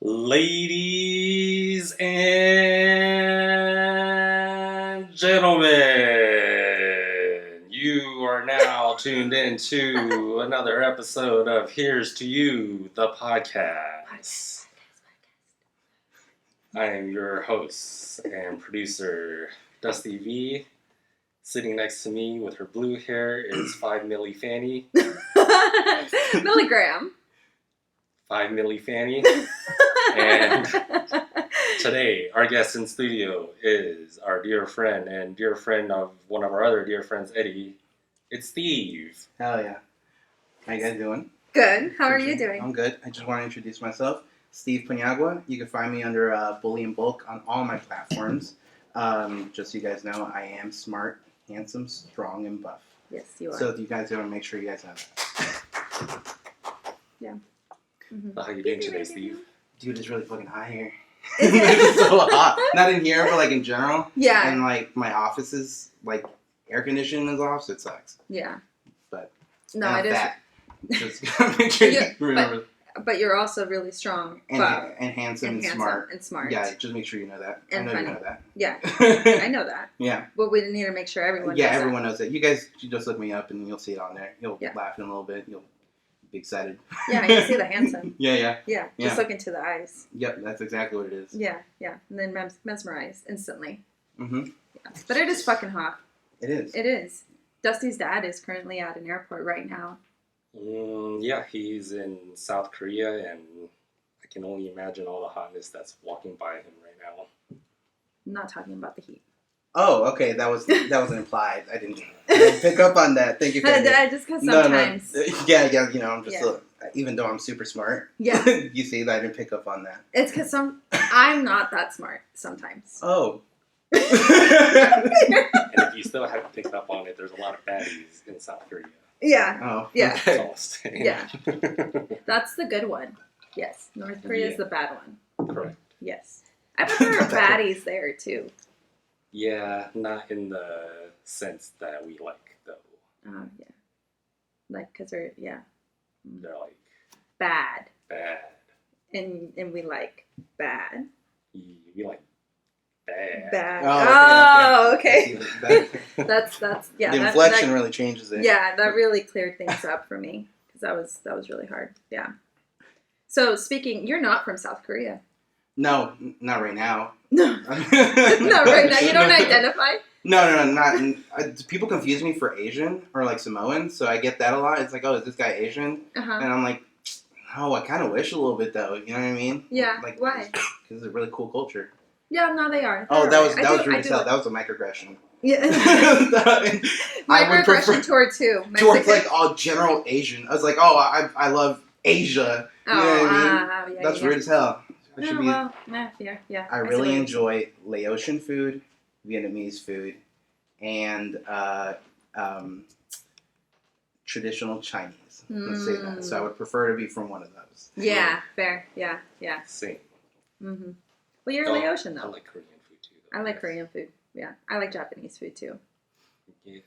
Ladies and gentlemen, you are now tuned into another episode of Here's to You, the podcast. I am your host and producer, Dusty V. Sitting next to me with her blue hair is 5 Milli Fanny. Milligram. 5 Milli Fanny. And today, our guest in studio is our dear friend and dear friend of one of our other dear friends, Eddie. It's Steve. Hell yeah. How you guys doing? Good. How are you doing? I'm good. I just want to introduce myself. Steve Paniagua. You can find me under Bully and Bulk on all my platforms. Just so you guys know, I am smart, handsome, strong, and buff. Yes, you are. So you guys want to make sure you guys know that. Yeah. Mm-hmm. How you doing today, Steve? Dude, it's really fucking hot here. It's so hot. Not in here, but like in general. Yeah. And like my office is like air conditioning is off, so it sucks. Yeah. But no, it is. Just gotta make sure you remember. But you're also really strong, and handsome and smart. And smart. Yeah, just make sure you know that. And I know funny. you know that. Yeah, I know that. Yeah. But we need to make sure everyone. Yeah, knows everyone knows that. You guys, you just look me up and you'll see it on there. You'll Yeah. laugh in a little bit. You'll be excited. Yeah, you see the handsome. Yeah. Yeah, just look into the eyes. Yep, that's exactly what it is. Yeah, and then mesmerized instantly. Mm-hmm. Yeah. But it is fucking hot. It is. It is. Dusty's dad is currently at an airport right now. Yeah, he's in South Korea, and I can only imagine all the hotness that's walking by him right now. I'm not talking about the heat. Oh, okay. That was implied. I didn't pick up on that. Thank you for that. Just because sometimes. No. Yeah. You know, I'm just Yeah. even though I'm super smart. Yeah. You see, that I didn't pick up on that. It's because I'm not that smart sometimes. Oh. And if you still haven't picked up on it, there's a lot of baddies in South Korea. Yeah. Oh. Yeah. That's all I'm saying. Yeah. That's the good one. Yes. North Korea is the bad one. Correct. Yes. I bet there are baddies there too. Yeah, not in the sense that we like, though. Oh, yeah. Like, because they're They're like bad. bad. And we like bad. We like bad. Bad. Oh, okay. That's yeah. The inflection really changes it. Yeah, that really cleared things up for me because that was really hard. Yeah. So you're not from South Korea. No, not right now. No. Not right now. You don't identify? No, not. People confuse me for Asian or like Samoan, so I get that a lot. It's like, oh, is this guy Asian? Uh-huh. And I'm like, no, I kind of wish a little bit though. You know what I mean? Yeah. Like, why? Because it's a really cool culture. Yeah, no, they are. Oh, that was rude as hell. like... That was a microaggression. Yeah. Microaggression towards who? Towards like all general Asian. I was like, oh, I love Asia. You know what I mean? Yeah, That's rude as hell. Yeah. I really enjoy Laotian food, Vietnamese food, and traditional Chinese. Let's say that. So I would prefer to be from one of those. Yeah, fair. Yeah. Same. Mm-hmm. Well, you're Laotian, though. I like Korean food, too. Though. I like Korean food. Yeah. I like Japanese food, too. Yeah.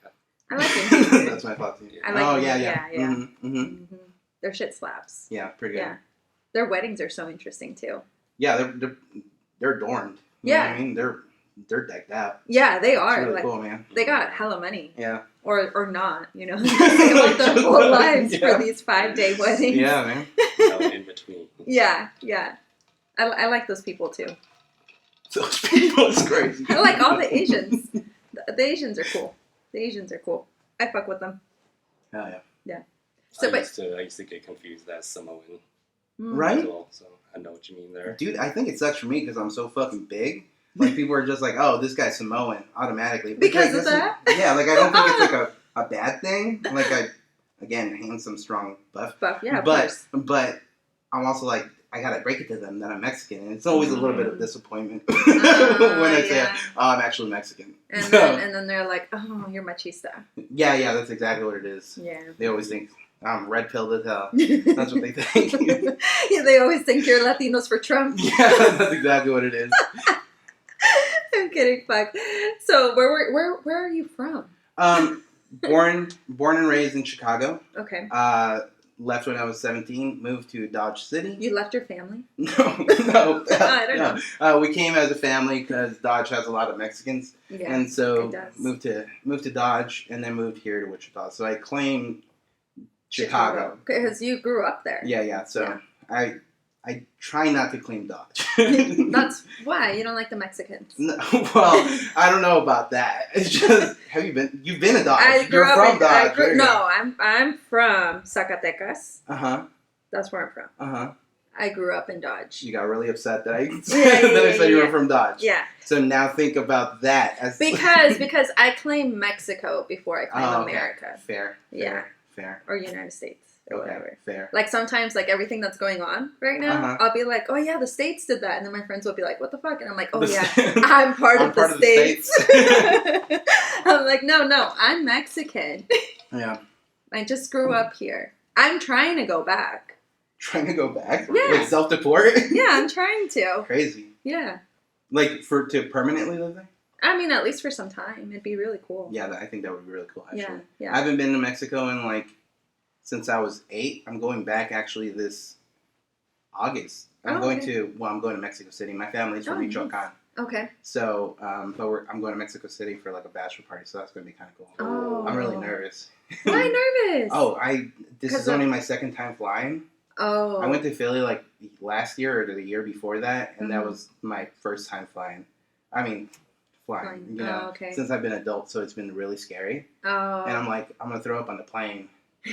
I like Indian food. That's my thought, too. I like yeah. Mm-hmm. Their shit slaps. Yeah, pretty good. Yeah. Their weddings are so interesting, too. Yeah, they're adorned. You know what I mean? They're decked out. Yeah, they are. It's really like, cool, man. They got hella money. Yeah. Or not, you know. They live their whole lives for these 5-day weddings. Yeah, man. In between. Yeah. I like those people, too. Those people is crazy. I like all the Asians. The Asians are cool. I fuck with them. Hell yeah. Yeah. So, I used to get confused as Samoan. Right? As well, so I know what you mean there. Dude, I think it sucks for me because I'm so fucking big. Like, people are just like, oh, this guy's Samoan, automatically. Because of that? Yeah, like, I don't think it's like a bad thing. Like, again, handsome, strong, buff. Yeah, of course. But I'm also like, I gotta break it to them that I'm Mexican. And it's always a little bit of disappointment when I say, oh, I'm actually Mexican. And then they're like, oh, you're machista. Yeah, that's exactly what it is. Yeah. They always think I'm red-pilled as hell. That's what they think. Yeah, they always think you're Latinos for Trump. Yeah, that's exactly what it is. I'm kidding, fuck. So where are you from? Born and raised in Chicago. Okay. left when I was 17. Moved to Dodge City. You left your family? No. I don't know. We came as a family because Dodge has a lot of Mexicans, Yeah. and so it does. moved to Dodge, and then moved here to Wichita. So I claim Chicago. Because you grew up there. Yeah. So I try not to claim Dodge. That's why you don't like the Mexicans. No, well, I don't know about that. It's just you've been a Dodge. You're from Dodge. No, I'm from Zacatecas. That's where I'm from. I grew up in Dodge. You got really upset that I said you were from Dodge. Yeah. So now think about that as because I claim Mexico before I claim America. Fair. Or United States or whatever. Fair. Like sometimes like everything that's going on right now, I'll be like, oh yeah, the States did that, and then my friends will be like, what the fuck? And I'm like, oh yeah, I'm part of the States. I'm like, no, I'm Mexican. Yeah. I just grew up here. I'm trying to go back. Trying to go back? Yeah. Like self-deport? Yeah, I'm trying to. Crazy. Yeah. Like to permanently live there? I mean, at least for some time. It'd be really cool. Yeah, I think that would be really cool, actually. Yeah. I haven't been to Mexico in since I was 8. I'm going back actually this August. I'm going to Mexico City. My family's from Michoacan. Nice. Okay. So, I'm going to Mexico City for a bachelor party, so that's going to be kind of cool. Oh. I'm really nervous. Why nervous? This is only my second time flying. Oh. I went to Philly last year or the year before that, and that was my first time flying. I mean, flying. okay. Since I've been an adult, so it's been really scary. Oh. And I'm like, I'm gonna throw up on the plane,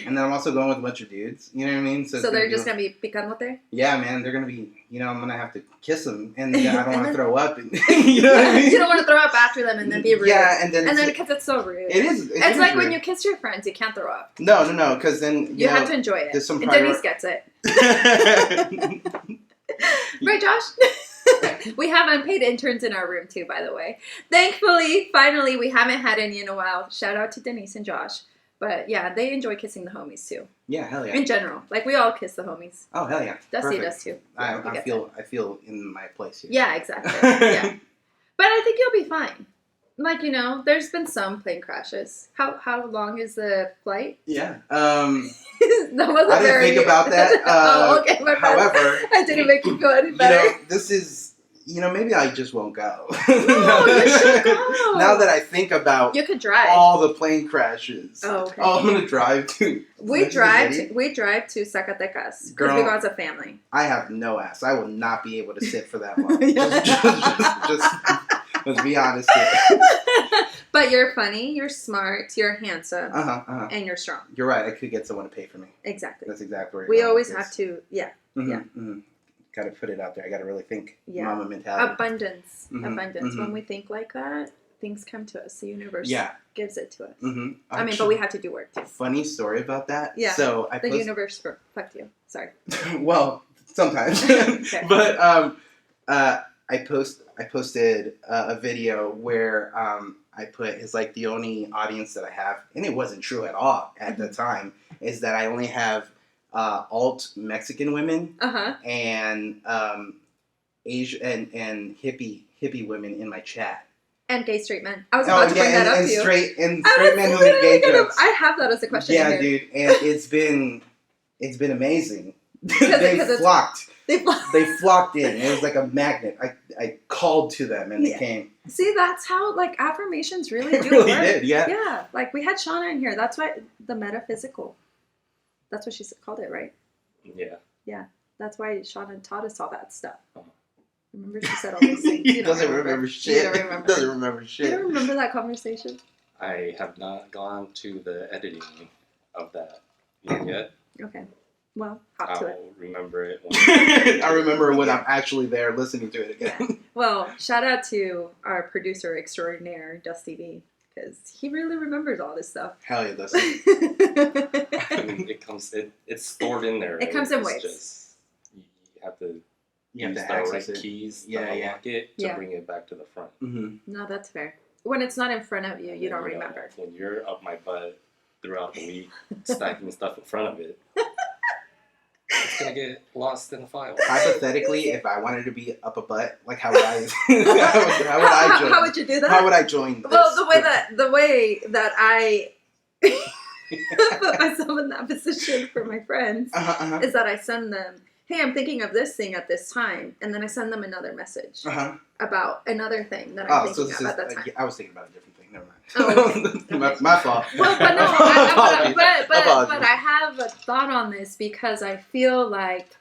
and then I'm also going with a bunch of dudes. You know what I mean? So they're just gonna be picandote? Yeah, man. They're gonna be. I'm gonna have to kiss them, and I don't want to throw up. And, you know what I mean? You don't want to throw up after them and then be rude. Yeah, and then because it's so rude. It is. It's like when you kiss your friends, you can't throw up. No, because then you have to enjoy it. There's some and Denise gets it. Right, Josh? We have unpaid interns in our room too, by the way. Thankfully, finally, we haven't had any in a while. Shout out to Denise and Josh. But yeah, they enjoy kissing the homies too. Yeah, hell yeah. In general, we all kiss the homies. Oh hell yeah. Dusty does too. Yeah, I feel in my place here. Yeah, exactly. Yeah, but I think you'll be fine. There's been some plane crashes. How long is the flight? Yeah. I didn't think about that. Okay. However, I didn't make you feel any better. This is. Maybe I just won't go. No, you should go. Now that I think about you could drive all the plane crashes. Oh, okay. I'm gonna drive to. We drive to Zacatecas because we go as a family. I have no ass. I will not be able to sit for that long. just let's be honest here. But you're funny, you're smart, you're handsome, and you're strong. You're right. I could get someone to pay for me. Exactly. That's exactly where we always have to. Yeah. Mm-hmm, yeah. Mm-hmm. Got to put it out there. I got to really think. Yeah. Mama mentality. Abundance. Mm-hmm. Abundance. When we think like that, things come to us. The universe gives it to us. Mm-hmm. I mean, but we have to do work too. Funny story about that. Yeah. So the universe fucked you. Sorry. Well, sometimes. Okay. But I posted a video where I put is the only audience that I have, and it wasn't true at all at the time, is that I only have alt Mexican women and Asian and hippie women in my chat. And gay straight men. I was about to bring that up to you. Straight men who make gay jokes. I have that as a question. Yeah, dude, and it's been amazing. They flocked in. It was like a magnet. I called to them and they came. See, that's how affirmations really do really work. did, yeah. Yeah, we had Shauna in here. That's why the metaphysical. That's what she called it, right? Yeah. Yeah, that's why Shauna taught us all that stuff. Remember, she said all these things. He doesn't remember shit. You don't remember. Doesn't remember shit. You don't remember that conversation? I have not gone to the editing of that yet. Okay. Well, hop to it. I'll remember it. I remember when I'm actually there listening to it again. Yeah. Well, shout out to our producer extraordinaire, Dusty V, because he really remembers all this stuff. Hell yeah, Dusty. It's stored in there. It comes in waves. You have to use the right keys to unlock it to bring it back to the front. Mm-hmm. No, that's fair. When it's not in front of you, you don't remember. When you're up my butt throughout the week, stacking stuff in front of it, it's going to get lost in the file. Hypothetically, if I wanted to be up a butt, how would I how would I join? How would you do that? How would I join this? Well, the way that I put myself in that position for my friends is that I send them, hey, I'm thinking of this thing at this time, and then I send them another message about another thing that I'm thinking of at that time. I was thinking about a different thing. Never mind. Oh, my fault. Well, but no, but I have a thought on this because I feel like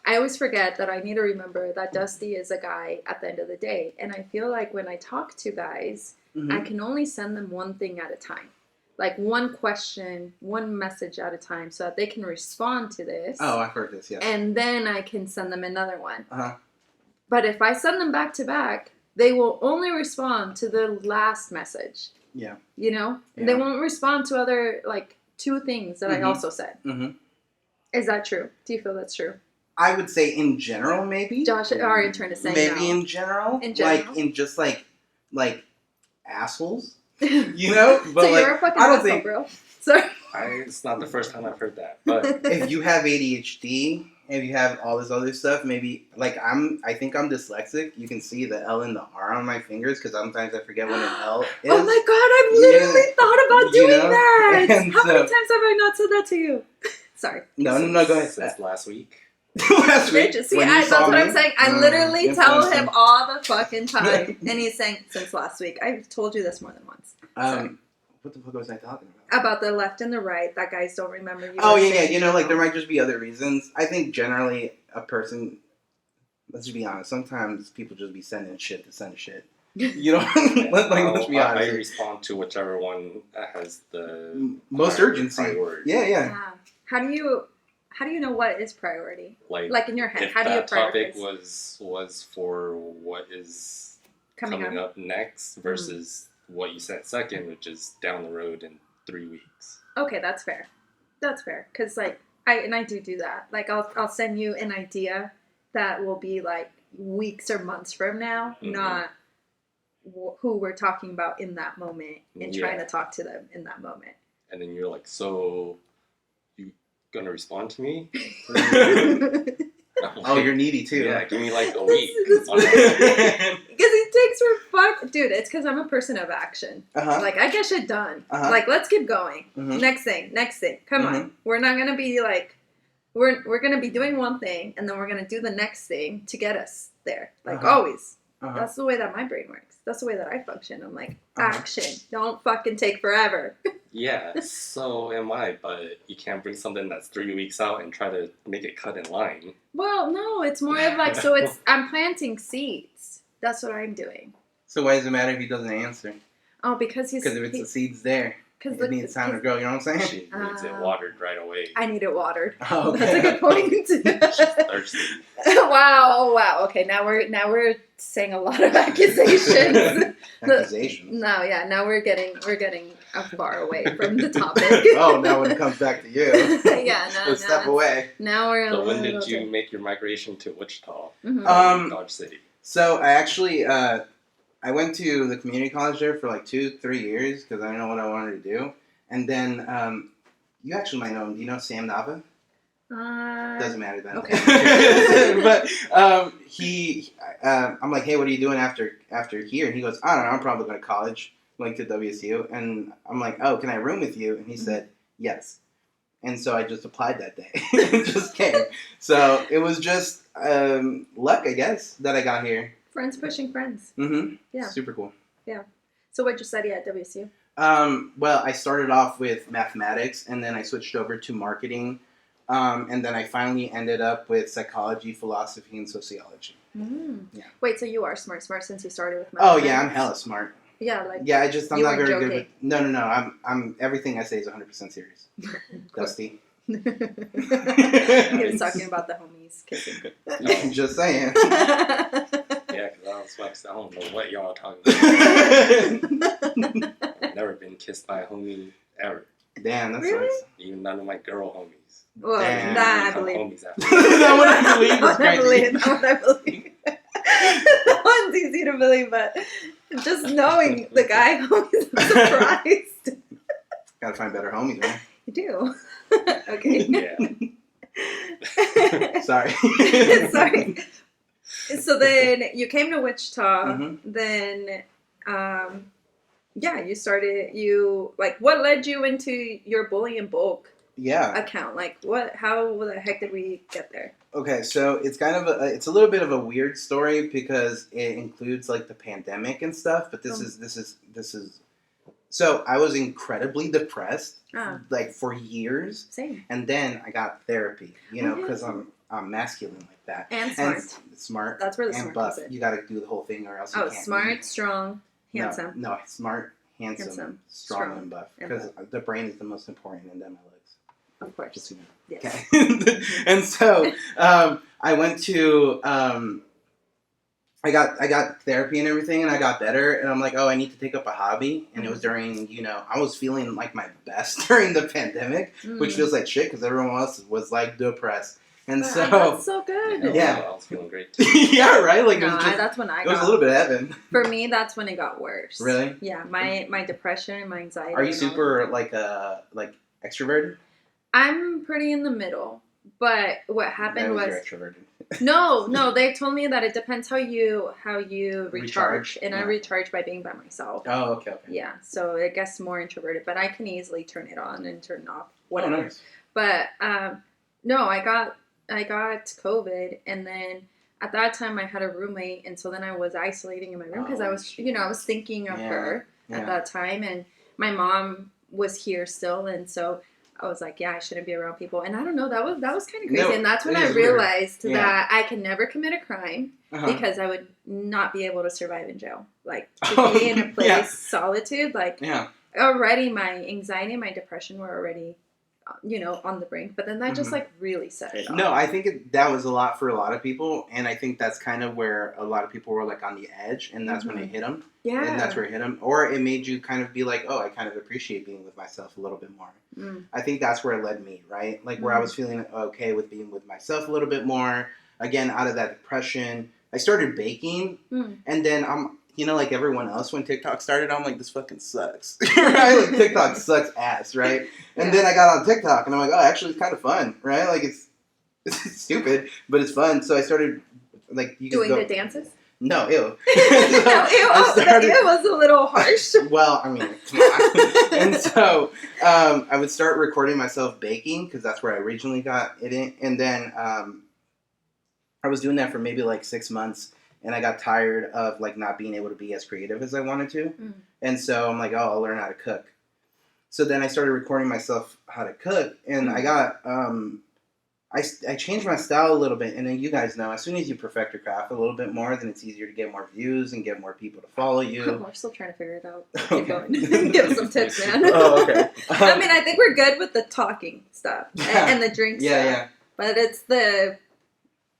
I always forget that I need to remember that Dusty is a guy at the end of the day, and I feel like when I talk to guys, I can only send them one thing at a time. Like one question, one message at a time so that they can respond to this. Oh, I've heard this, yes. And then I can send them another one. But if I send them back to back, they will only respond to the last message. Yeah. You know? Yeah. They won't respond to other, like, 2 things that I also said. Is that true? Do you feel that's true? I would say in general, maybe. Josh, our intern is saying maybe no. in general. In general? Like, in just, like assholes. You know? But so you're a fucking asshole, bro. Sorry. It's not the first time I've heard that. But if you have ADHD, if you have all this other stuff, maybe like I think I'm dyslexic. You can see the L and the R on my fingers because sometimes I forget what an L is. Oh my god, I've literally thought about doing that. How many times have I not said that to you? Sorry. No, go ahead. Since last week. Last week. See, that's what I'm saying. I literally tell him all the fucking time, and he's saying since last week. I've told you this more than once. What the fuck was I talking about? About the left and the right. That guys don't remember you. Oh yeah. You know, like there might just be other reasons. I think generally a person. Let's just be honest. Sometimes people just be sending shit to send shit. You know, let's be honest. I respond to whichever one has the most urgency. Priority. Yeah. How do you know what is priority? Like in your head, how do you prioritize? If that topic was for what is coming up next versus what you said second, which is down the road in 3 weeks. Okay, that's fair. Because like I do that. Like I'll send you an idea that will be like weeks or months from now, not who we're talking about in that moment and trying to talk to them in that moment. And then you're like, so you gonna respond to me? Oh, you're needy too. Yeah, give me like a week. Because it takes dude, it's because I'm a person of action. Like I get shit done. Like let's keep going. Next thing. Come on. We're not gonna be like we're gonna be doing one thing and then we're gonna do the next thing to get us there. Like always. That's the way that my brain works. That's the way that I function. I'm like, action. Don't fucking take forever. Yeah, so am I, but you can't bring something that's 3 weeks out and try to make it cut in line. Well, no, it's more of like, I'm planting seeds. That's what I'm doing. So why does it matter if he doesn't answer? Oh, because if it's the seeds there. It needs time to grow, you know what I'm saying? She needs it watered right away. I need it watered. Oh, okay. That's a good point. She's thirsty. Wow. Okay, now we're saying a lot of accusations. Accusations? No, yeah, now we're getting far away from the topic. Oh, now when it comes back to you. Yeah, no. Step away. Now we're So when did you make your migration to Wichita? Dodge City. So I actually I went to the community college there for like 2-3 years because I didn't know what I wanted to do. And then you actually might know him. Do you know Sam Nava? Doesn't matter then. Okay. But I'm like, hey, what are you doing after here? And he goes, I don't know. I'm probably going to college, going to WSU. And I'm like, oh, can I room with you? And he said, yes. And so I just applied that day. It just came. So it was just luck, I guess, that I got here. Friends pushing friends. Yeah. Super cool. Yeah. So what'd you study at WSU? Well, I started off with mathematics, and then I switched over to marketing, and then I finally ended up with psychology, philosophy, and sociology. Yeah. Wait, so you are smart since you started with mathematics? Oh yeah, I'm hella smart. Yeah, like yeah, I'm not very joking. good. With, no. I'm everything I say is 100% serious. Dusty. He was talking about the homies kissing. I'm just saying. Yeah, because I don't know what y'all are talking about. I've never been kissed by a homie ever. Damn, that's really? nice. Even none of my girl homies. Well, damn. that I believe. Homies after That one I believe is crazy. That one I believe. That one's easy to believe, but just knowing the guy, I'm surprised. Gotta find better homies, man. You do. Okay. Yeah. Sorry. Sorry. So then you came to Wichita. Then you started, what led you into your Bully and Bulk account? Like, how the heck did we get there? Okay, so it's kind of it's a little bit of a weird story because it includes like the pandemic and stuff, but this is so I was incredibly depressed like for years. Same. And then I got therapy, because I'm masculine like that. And smart. And smart. That's where the and smart buff. comes in. You got to do the whole thing or else you can't. Smart, eat. strong, handsome. No, smart, handsome, strong, and buff. Because the brain is the most important, and then my legs. Of course. Just, Yes. Okay. And so I went to I got therapy and everything, and I got better, and I'm like, oh, I need to take up a hobby, and it was during, I was feeling like my best during the pandemic, which feels like shit because everyone else was like depressed, and so that's so good. Yeah, I was feeling great. Yeah, right. Like that's when I got. It was a little bit of heaven. For me, that's when it got worse. Really? Yeah, my depression and my anxiety. Are you super like extroverted? I'm pretty in the middle, but what happened was you're extroverted. No, they told me that it depends how you recharge. And I recharge by being by myself. Oh, okay. Yeah, so I guess more introverted, but I can easily turn it on and turn it off, whatever. Oh, nice. But no, I got COVID, and then at that time I had a roommate, and so then I was isolating in my room because I was thinking of her at that time, and my mom was here still, and so I was like, I shouldn't be around people. And I don't know, that was kind of crazy. And that's when I realized that I can never commit a crime because I would not be able to survive in jail. Like, to be in a place, solitude, already my anxiety and my depression were already, on the brink. But then that just, really set it off. No, I think that was a lot for a lot of people. And I think that's kind of where a lot of people were, like, on the edge. And that's when it hit them. Yeah. And that's where it hit them. Or it made you kind of be like, oh, I kind of appreciate being with myself a little bit more. I think that's where it led me, right? Like, where I was feeling okay with being with myself a little bit more. Again, out of that depression. I started baking. And then I'm... like everyone else, when TikTok started, I'm like, this fucking sucks. Right? Like, TikTok sucks ass, right? And then I got on TikTok, and I'm like, oh, actually, it's kind of fun, right? Like, it's stupid, but it's fun. So I started, like... Doing the dances? No, ew. No, it was a little harsh. Well, I mean, come on. And so I would start recording myself baking, because that's where I originally got it in. And then I was doing that for maybe, like, 6 months. And I got tired of, like, not being able to be as creative as I wanted to. And so I'm like, oh, I'll learn how to cook. So then I started recording myself how to cook. And I got, I changed my style a little bit. And then you guys know, as soon as you perfect your craft a little bit more, then it's easier to get more views and get more people to follow you. We're still trying to figure it out. Keep going. Give us some tips, man. Oh, okay. I mean, I think we're good with the talking stuff and the drink stuff. Yeah. But it's the...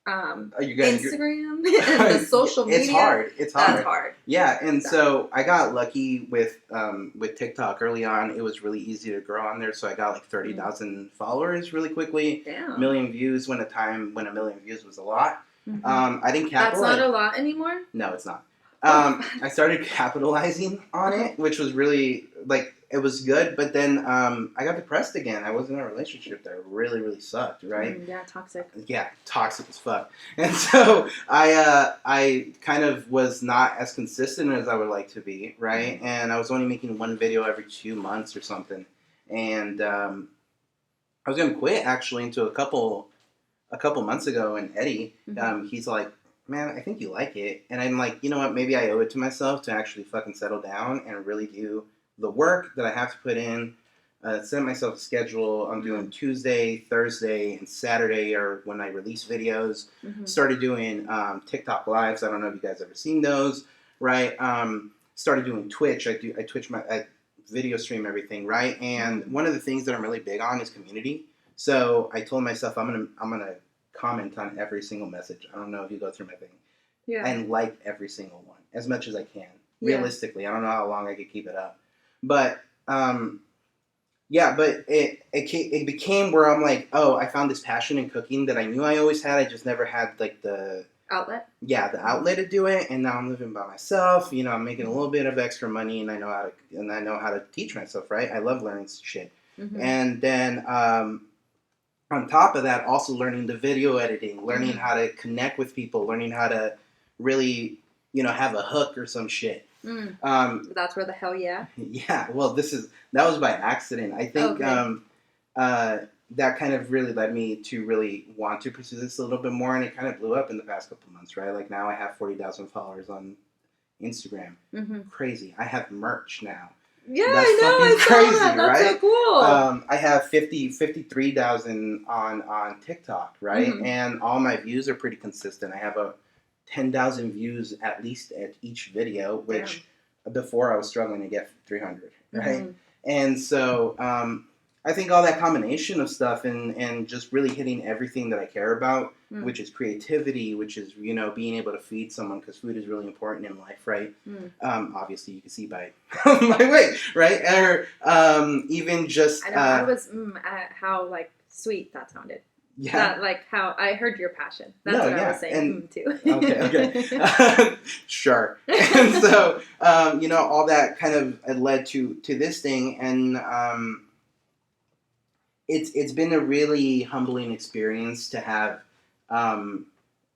Instagram and the social media. It's hard. That's hard. Yeah, and so I got lucky with TikTok early on. It was really easy to grow on there, so I got like 30,000 followers really quickly. Damn. 1 million views when a million views was a lot. I didn't capitalize. That's not a lot anymore? No, it's not. I started capitalizing on it, which was really, like, it was good, but then I got depressed again. I was in a relationship that really, really sucked, right? Yeah, toxic. Yeah, toxic as fuck. And so I kind of was not as consistent as I would like to be, right? And I was only making one video every 2 months or something. And I was going to quit, actually, until a couple months ago, and Eddie, he's like, man, I think you like it. And I'm like, you know what, maybe I owe it to myself to actually fucking settle down and really do the work that I have to put in, set myself a schedule. I'm doing Tuesday, Thursday, and Saturday are when I release videos. Started doing TikTok lives. I don't know if you guys ever seen those, right? Started doing Twitch. I Twitch I video stream everything, right? And one of the things that I'm really big on is community. So I told myself I'm gonna comment on every single message. I don't know if you go through my thing. Yeah. And like every single one as much as I can. Realistically, I don't know how long I could keep it up. But but it became where I'm like, oh, I found this passion in cooking that I knew I always had. I just never had like the outlet. Yeah, the outlet to do it. And now I'm living by myself. I'm making a little bit of extra money, and I know how to teach myself. Right? I love learning shit. And then on top of that, also learning the video editing, learning how to connect with people, learning how to really have a hook or some shit. That's where the hell yeah. Yeah, well, that was by accident. I think that kind of really led me to really want to pursue this a little bit more, and it kind of blew up in the past couple of months, right? Like now I have 40,000 followers on Instagram. Crazy. I have merch now. Yeah, I know. I saw that. That's right? So cool. I have 53,000 on TikTok, right? And all my views are pretty consistent. I have 10,000 views at least at each video, which before I was struggling to get 300, right? And so I think all that combination of stuff and just really hitting everything that I care about, which is creativity, which is, being able to feed someone, because food is really important in life, right? Obviously, you can see by my weight, right? Or even just... I know, I was, how, sweet that sounded. Yeah. That, how I heard your passion. That's what I was saying, too. Okay. Sure. And so, all that kind of led to this thing, and... It's been a really humbling experience to have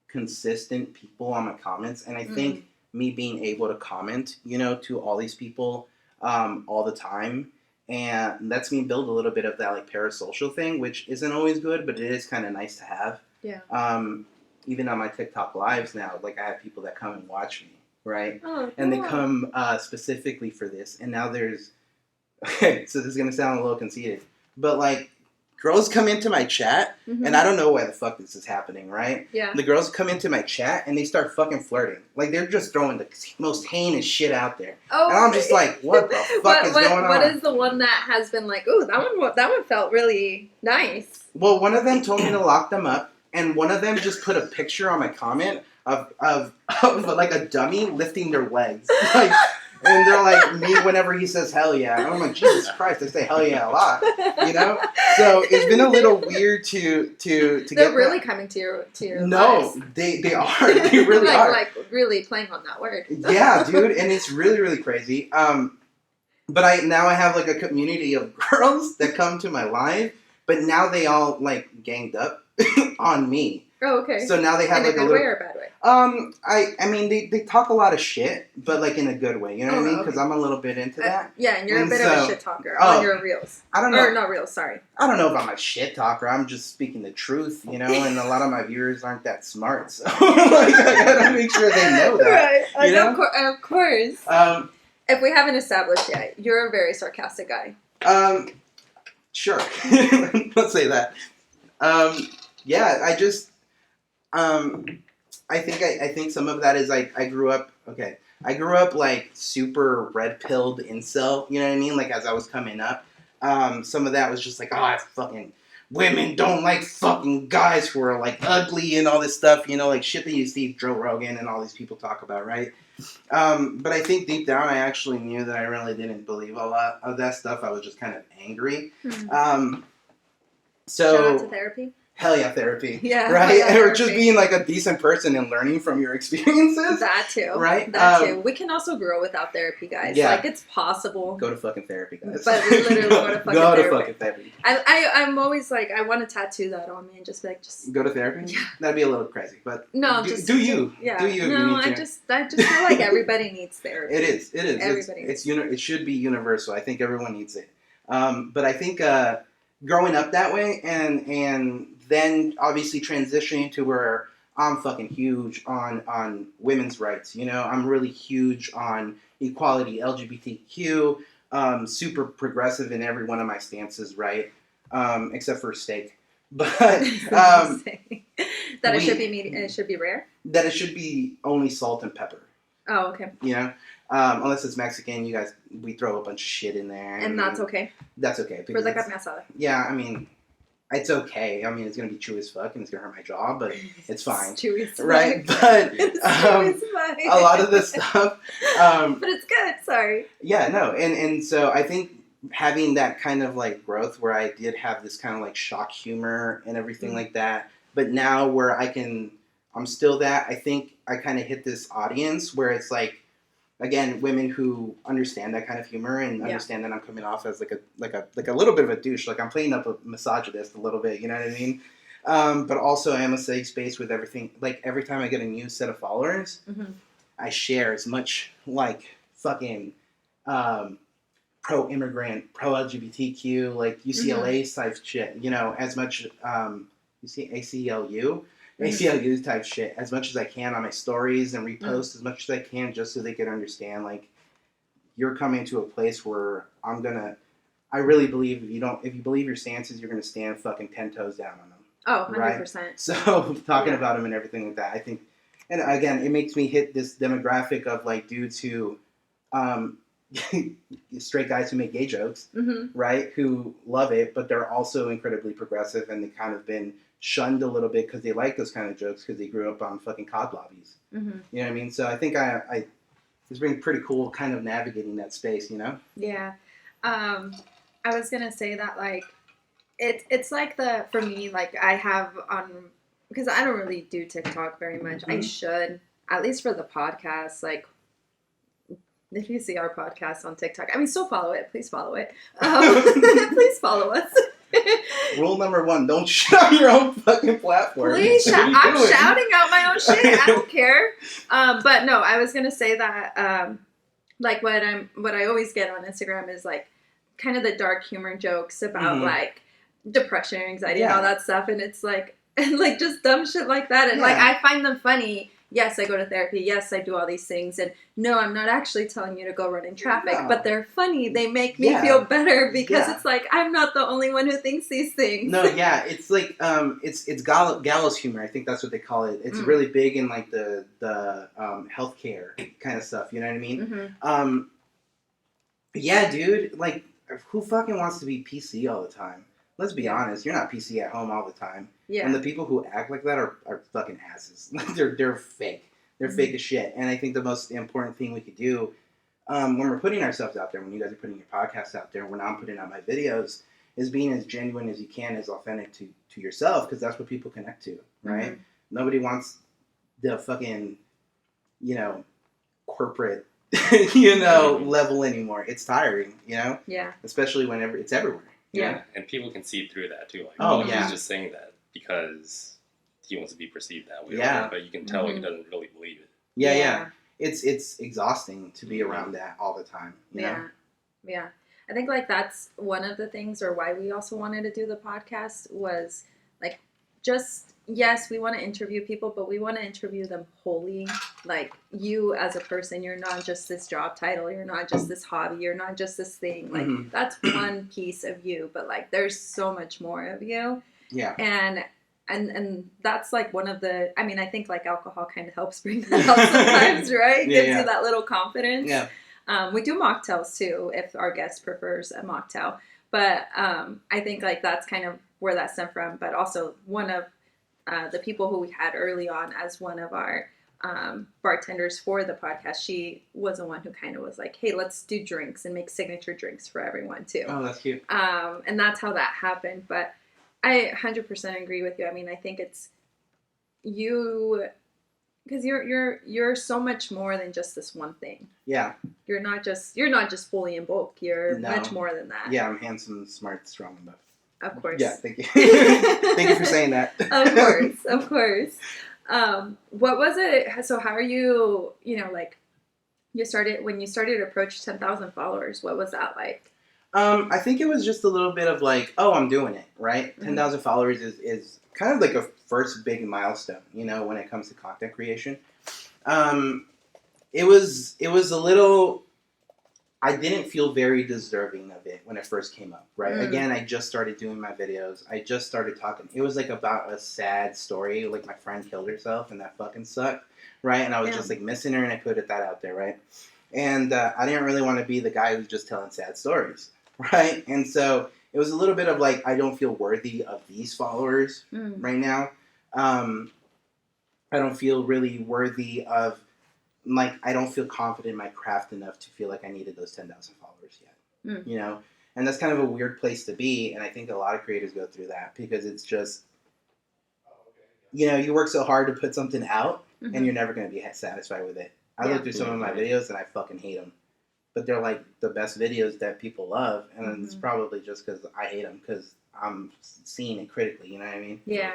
consistent people on my comments, and I think me being able to comment, to all these people all the time, and lets me build a little bit of that parasocial thing, which isn't always good, but it is kind of nice to have. Yeah. Even on my TikTok lives now, I have people that come and watch me, right? Oh, cool. And they come specifically for this, and now there's okay, so this is gonna sound a little conceited, but girls come into my chat, and I don't know why the fuck this is happening, right? Yeah. The girls come into my chat, and they start fucking flirting. They're just throwing the most heinous shit out there. Oh, and I'm just like, what the fuck is going on? What is the one that has been ooh, that one felt really nice? Well, one of them told me to lock them up, and one of them just put a picture on my comment of a dummy lifting their legs. And they're like, me whenever he says hell yeah. And I'm like, Jesus Christ, I say hell yeah a lot. So it's been a little weird to get They're really coming to your No, lives. they are. They really are. Really playing on that word. Yeah, dude, and it's really, really crazy. But I have a community of girls that come to my live, but now they all ganged up on me. Oh, okay. So now they have in a good way or a bad way? I mean they talk a lot of shit, but in a good way. You know what I mean? Because I'm a little bit into that. Yeah, and you're a bit of a shit talker on your reels. I don't know. Or not reels, sorry. I don't know if I'm a shit talker. I'm just speaking the truth, and a lot of my viewers aren't that smart, so I gotta make sure they know that. Right. Of course. If we haven't established yet, you're a very sarcastic guy. Sure. Let's say that. Yeah, I just. I think some of that is I grew up super red pilled incel, you know what I mean? As I was coming up, some of that was just fucking women don't like fucking guys who are ugly and all this stuff, shit that you see Joe Rogan and all these people talk about, right? But I think deep down I actually knew that I really didn't believe a lot of that stuff. I was just kind of angry. So shout out to therapy. Hell yeah, therapy. Yeah. Right? Yeah, or just being a decent person and learning from your experiences. That too. Right? That too. We can also grow without therapy, guys. Yeah. It's possible. Go to fucking therapy, guys. But literally go to fucking therapy. I'm always I want to tattoo that on me and just be just... Go to therapy? Yeah. That'd be a little crazy, but... No, do you. Yeah. Do you. No, I just feel like everybody needs therapy. It is. Everybody it should be universal. I think everyone needs it. But I think growing up that way and then obviously transitioning to where I'm fucking huge on women's rights. I'm really huge on equality, LGBTQ, super progressive in every one of my stances, right? Except for steak. But that it should be rare? That it should be only salt and pepper. Oh, okay. Unless it's Mexican, we throw a bunch of shit in there. And that's okay? That's okay. For the carne asada. Yeah, I mean... It's okay. I mean, it's going to be chewy as fuck and it's going to hurt my jaw, but it's fine. It's chewy as fuck. Right? But a lot of this stuff... but it's good. Sorry. Yeah, no. And so I think having that kind of growth where I did have this kind of shock humor and everything like that, but now where I'm still that, I think I kind of hit this audience where it's again, women who understand that kind of humor and understand that I'm coming off as a little bit of a douche. I'm playing up a misogynist a little bit, you know what I mean? But also I am a safe space with everything. Every time I get a new set of followers, I share as much like fucking pro-immigrant, pro-LGBTQ, like UCLA type shit, you know, as much you see ACLU type shit as much as I can on my stories and repost as much as I can just so they can understand like you're coming to a place where I really believe if you believe your stances, you're gonna stand fucking 10 toes down on them. Oh, 100%. Right? So talking about them and everything like that, I think, and again, it makes me hit this demographic of like dudes who, straight guys who make gay jokes, right? Who love it, but they're also incredibly progressive and they kind of been shunned a little bit because they like those kind of jokes because they grew up on fucking COD lobbies. You know what I mean? So I think it's been pretty cool kind of navigating that space, you know? Yeah. I was going to say that, like, it's like for me, like, I have because I don't really do TikTok very much. I should, at least for the podcast, like, if you see our podcast on TikTok, I mean, still follow it. Please follow it. Please follow us. Rule number 1, don't shout your own fucking platform. Please, I'm shouting out my own shit. I don't care. But no, I was gonna say that like what I always get on Instagram is like kind of the dark humor jokes about like depression, anxiety, and all that stuff, and it's like and like just dumb shit like that, and like I find them funny. Yes, I go to therapy. Yes, I do all these things. And no, I'm not actually telling you to go run in traffic, but they're funny. They make me feel better because it's like, I'm not the only one who thinks these things. No, yeah. It's like, it's gallows humor. I think that's what they call it. It's really big in like the healthcare kind of stuff. You know what I mean? Yeah, dude. Like, who fucking wants to be PC all the time? Let's be honest. You're not PC at home all the time. Yeah. And the people who act like that are fucking asses. Like they're fake. They're fake as shit. And I think the most important thing we could do when we're putting ourselves out there, when you guys are putting your podcasts out there, when I'm putting out my videos, is being as genuine as you can, as authentic to yourself, because that's what people connect to, right? Nobody wants the fucking, corporate, level anymore. It's tiring, Yeah. Especially whenever it's everywhere. Yeah, and people can see through that too. Like, he's just saying that because he wants to be perceived that way. Yeah, but you can tell he doesn't really believe it. Yeah. It's exhausting to be around that all the time. You know? Yeah. I think like that's one of the things, or why we also wanted to do the podcast, was like just yes, we want to interview people, but we want to interview them wholly. Like you as a person, you're not just this job title, you're not just this hobby, you're not just this thing. Like that's one piece of you, but like there's so much more of you. Yeah. And that's like one of the, I mean, I think like alcohol kind of helps bring that out sometimes, right? Gives you that little confidence. Yeah. We do mocktails too, if our guest prefers a mocktail. But I think like that's kind of where that stemmed from. But also one of the people who we had early on as one of our bartenders for the podcast, she was the one who kind of was like, hey, let's do drinks and make signature drinks for everyone too. Oh, that's cute. And that's how that happened. But I 100% agree with you. I mean, I think it's you, because you're so much more than just this one thing. Yeah. You're not just fully in bulk. You're much more than that. Yeah, I'm handsome, smart, strong enough. Of course. Yeah, thank you. Thank you for saying that. Of course. What was it? So how are you, like when you started to approach 10,000 followers, what was that like? I think it was just a little bit of like, oh, I'm doing it, right? 10,000 followers is kind of like a first big milestone, when it comes to content creation. It was a little, I didn't feel very deserving of it when it first came up, right? Again, I just started doing my videos. I just started talking. It was like about a sad story, like my friend killed herself and that fucking sucked, right? And I was just like missing her and I put that out there, right? And I didn't really want to be the guy who's just telling sad stories, right? And so it was a little bit of like, I don't feel worthy of these followers right now. I don't feel really worthy of, like, I don't feel confident in my craft enough to feel like I needed those 10,000 followers yet, And that's kind of a weird place to be, and I think a lot of creators go through that because it's just, you work so hard to put something out, and you're never going to be satisfied with it. I look through some of my videos, and I fucking hate them. But they're, like, the best videos that people love, and it's probably just because I hate them, because I'm seeing it critically, you know what I mean? Yeah.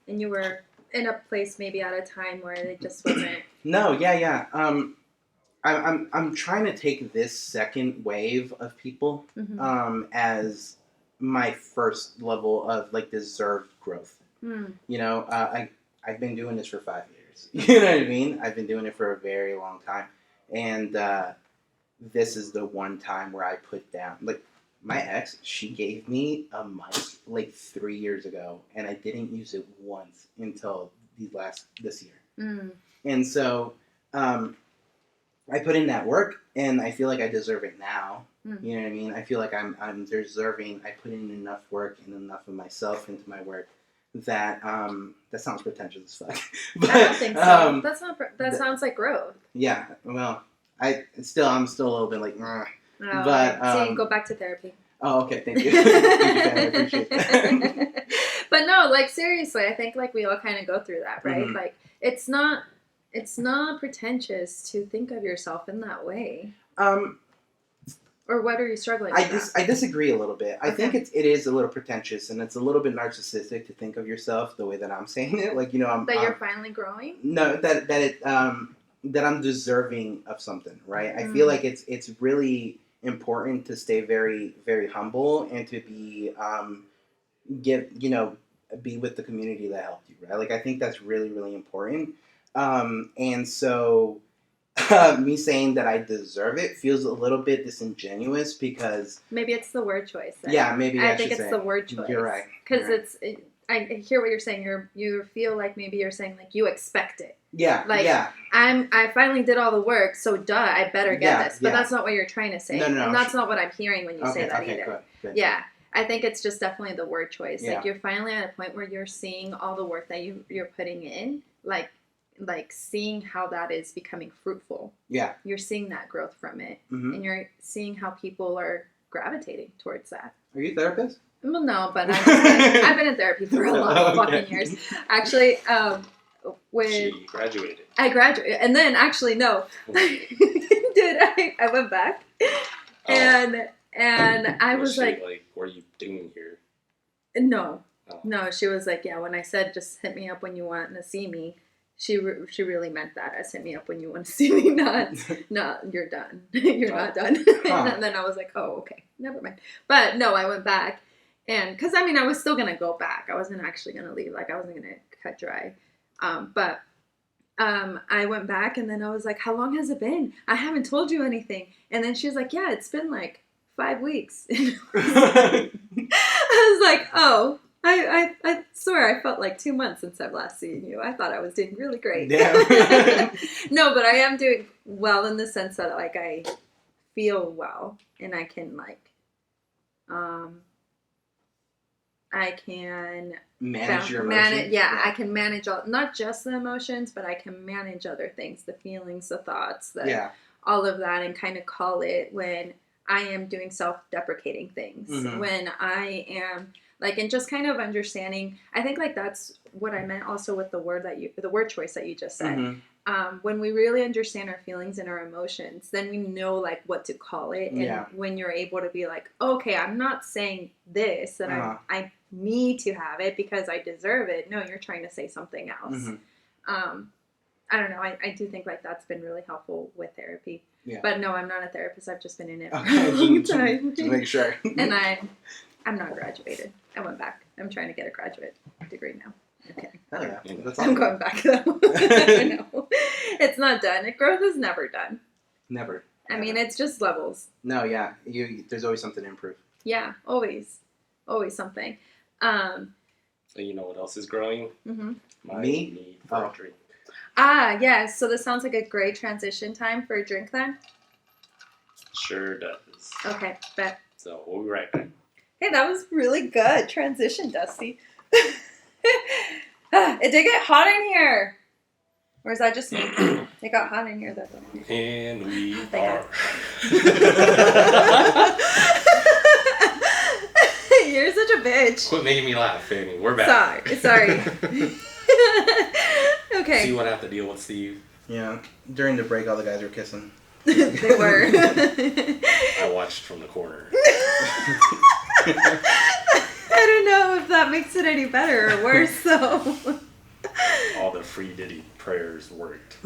And you were in a place maybe at a time where it just wasn't. No, yeah. I'm trying to take this second wave of people as my first level of like deserved growth. You know, I've been doing this for 5 years. You know what I mean? I've been doing it for a very long time, and this is the one time where I put down like. My ex, she gave me a mic like 3 years ago, and I didn't use it once until this year. And so I put in that work, and I feel like I deserve it now. You know what I mean? I feel like I'm deserving. I put in enough work and enough of myself into my work that that sounds pretentious as fuck. But, I don't think so. That sounds like growth. Yeah. Well, I'm still a little bit like. Oh, but so go back to therapy. Oh, okay. Thank you. Thank you, I appreciate that. But no, like seriously, I think like we all kind of go through that, right? Like it's not pretentious to think of yourself in that way. Or what are you struggling with? I disagree a little bit. I think it is a little pretentious, and it's a little bit narcissistic to think of yourself the way that I'm saying it. Like, you know, you're finally growing. No, that I'm deserving of something, right? I feel like it's really important to stay very, very humble and to be be with the community that helped you, right? Like I think that's really, really important. And so me saying that I deserve it feels a little bit disingenuous because maybe it's the word choice. Then. Yeah, maybe I think it's the word choice. You're right. Because I hear what you're saying. You feel like maybe you're saying like you expect it. Yeah. Like I finally did all the work, so duh, I better get this. But that's not what you're trying to say. No. And that's not what I'm hearing when you say that either. Good. Yeah. I think it's just definitely the word choice. Yeah. Like you're finally at a point where you're seeing all the work that you're putting in, like seeing how that is becoming fruitful. Yeah. You're seeing that growth from it. And you're seeing how people are gravitating towards that. Are you a therapist? Well, no, but I've been in therapy for a lot of fucking years. Actually, she graduated. I graduated, and then actually no, I went back, and I was like, what are you doing here? No, she was like, yeah. When I said just hit me up when you want to see me, she really meant that as hit me up when you want to see me, not you're done, you're not done. And then I was like, oh, okay, never mind. But no, I went back. And because I was still gonna go back. I wasn't actually gonna leave. Like I wasn't gonna cut dry. But I went back, and then I was like, "How long has it been? I haven't told you anything." And then she was like, "Yeah, it's been like 5 weeks." I was like, "Oh, I swear I felt like 2 months since I've last seen you. I thought I was doing really great." Yeah. No, but I am doing well in the sense that like I feel well, and I can like. I can manage your emotions. I can manage not just the emotions, but I can manage other things, the feelings, the thoughts, all of that, and kind of call it when I am doing self-deprecating things, when I am like, and just kind of understanding. I think like that's what I meant also with the word choice that you just said. When we really understand our feelings and our emotions, then we know like what to call it. And when you're able to be like, okay, I'm not saying this, that I need to have it because I deserve it. No, you're trying to say something else. I don't know. I do think like that's been really helpful with therapy. Yeah. But no, I'm not a therapist. I've just been in it for a long time. To make sure. And I'm not graduated. I went back. I'm trying to get a graduate degree now. Okay. Oh, yeah. I'm going back though. I know. It's not done. Growth is never done. Never. I mean, it's just levels. No, yeah. There's always something to improve. Yeah, always. Always something. You know what else is growing? My need for a drink. Yeah. So this sounds like a great transition time for a drink then? Sure does. Okay, bet. So we'll be right back. Hey, that was really good. Transition, Dusty. It did get hot in here. Or is that just me? It got hot in here, though. And we are. You're such a bitch. Quit making me laugh, Fanny. We're back. Sorry. Okay. See what I have to deal with, Steve? Yeah. During the break, all the guys were kissing. They were. I watched from the corner. I don't know if that makes it any better or worse, though. All the free Diddy prayers worked.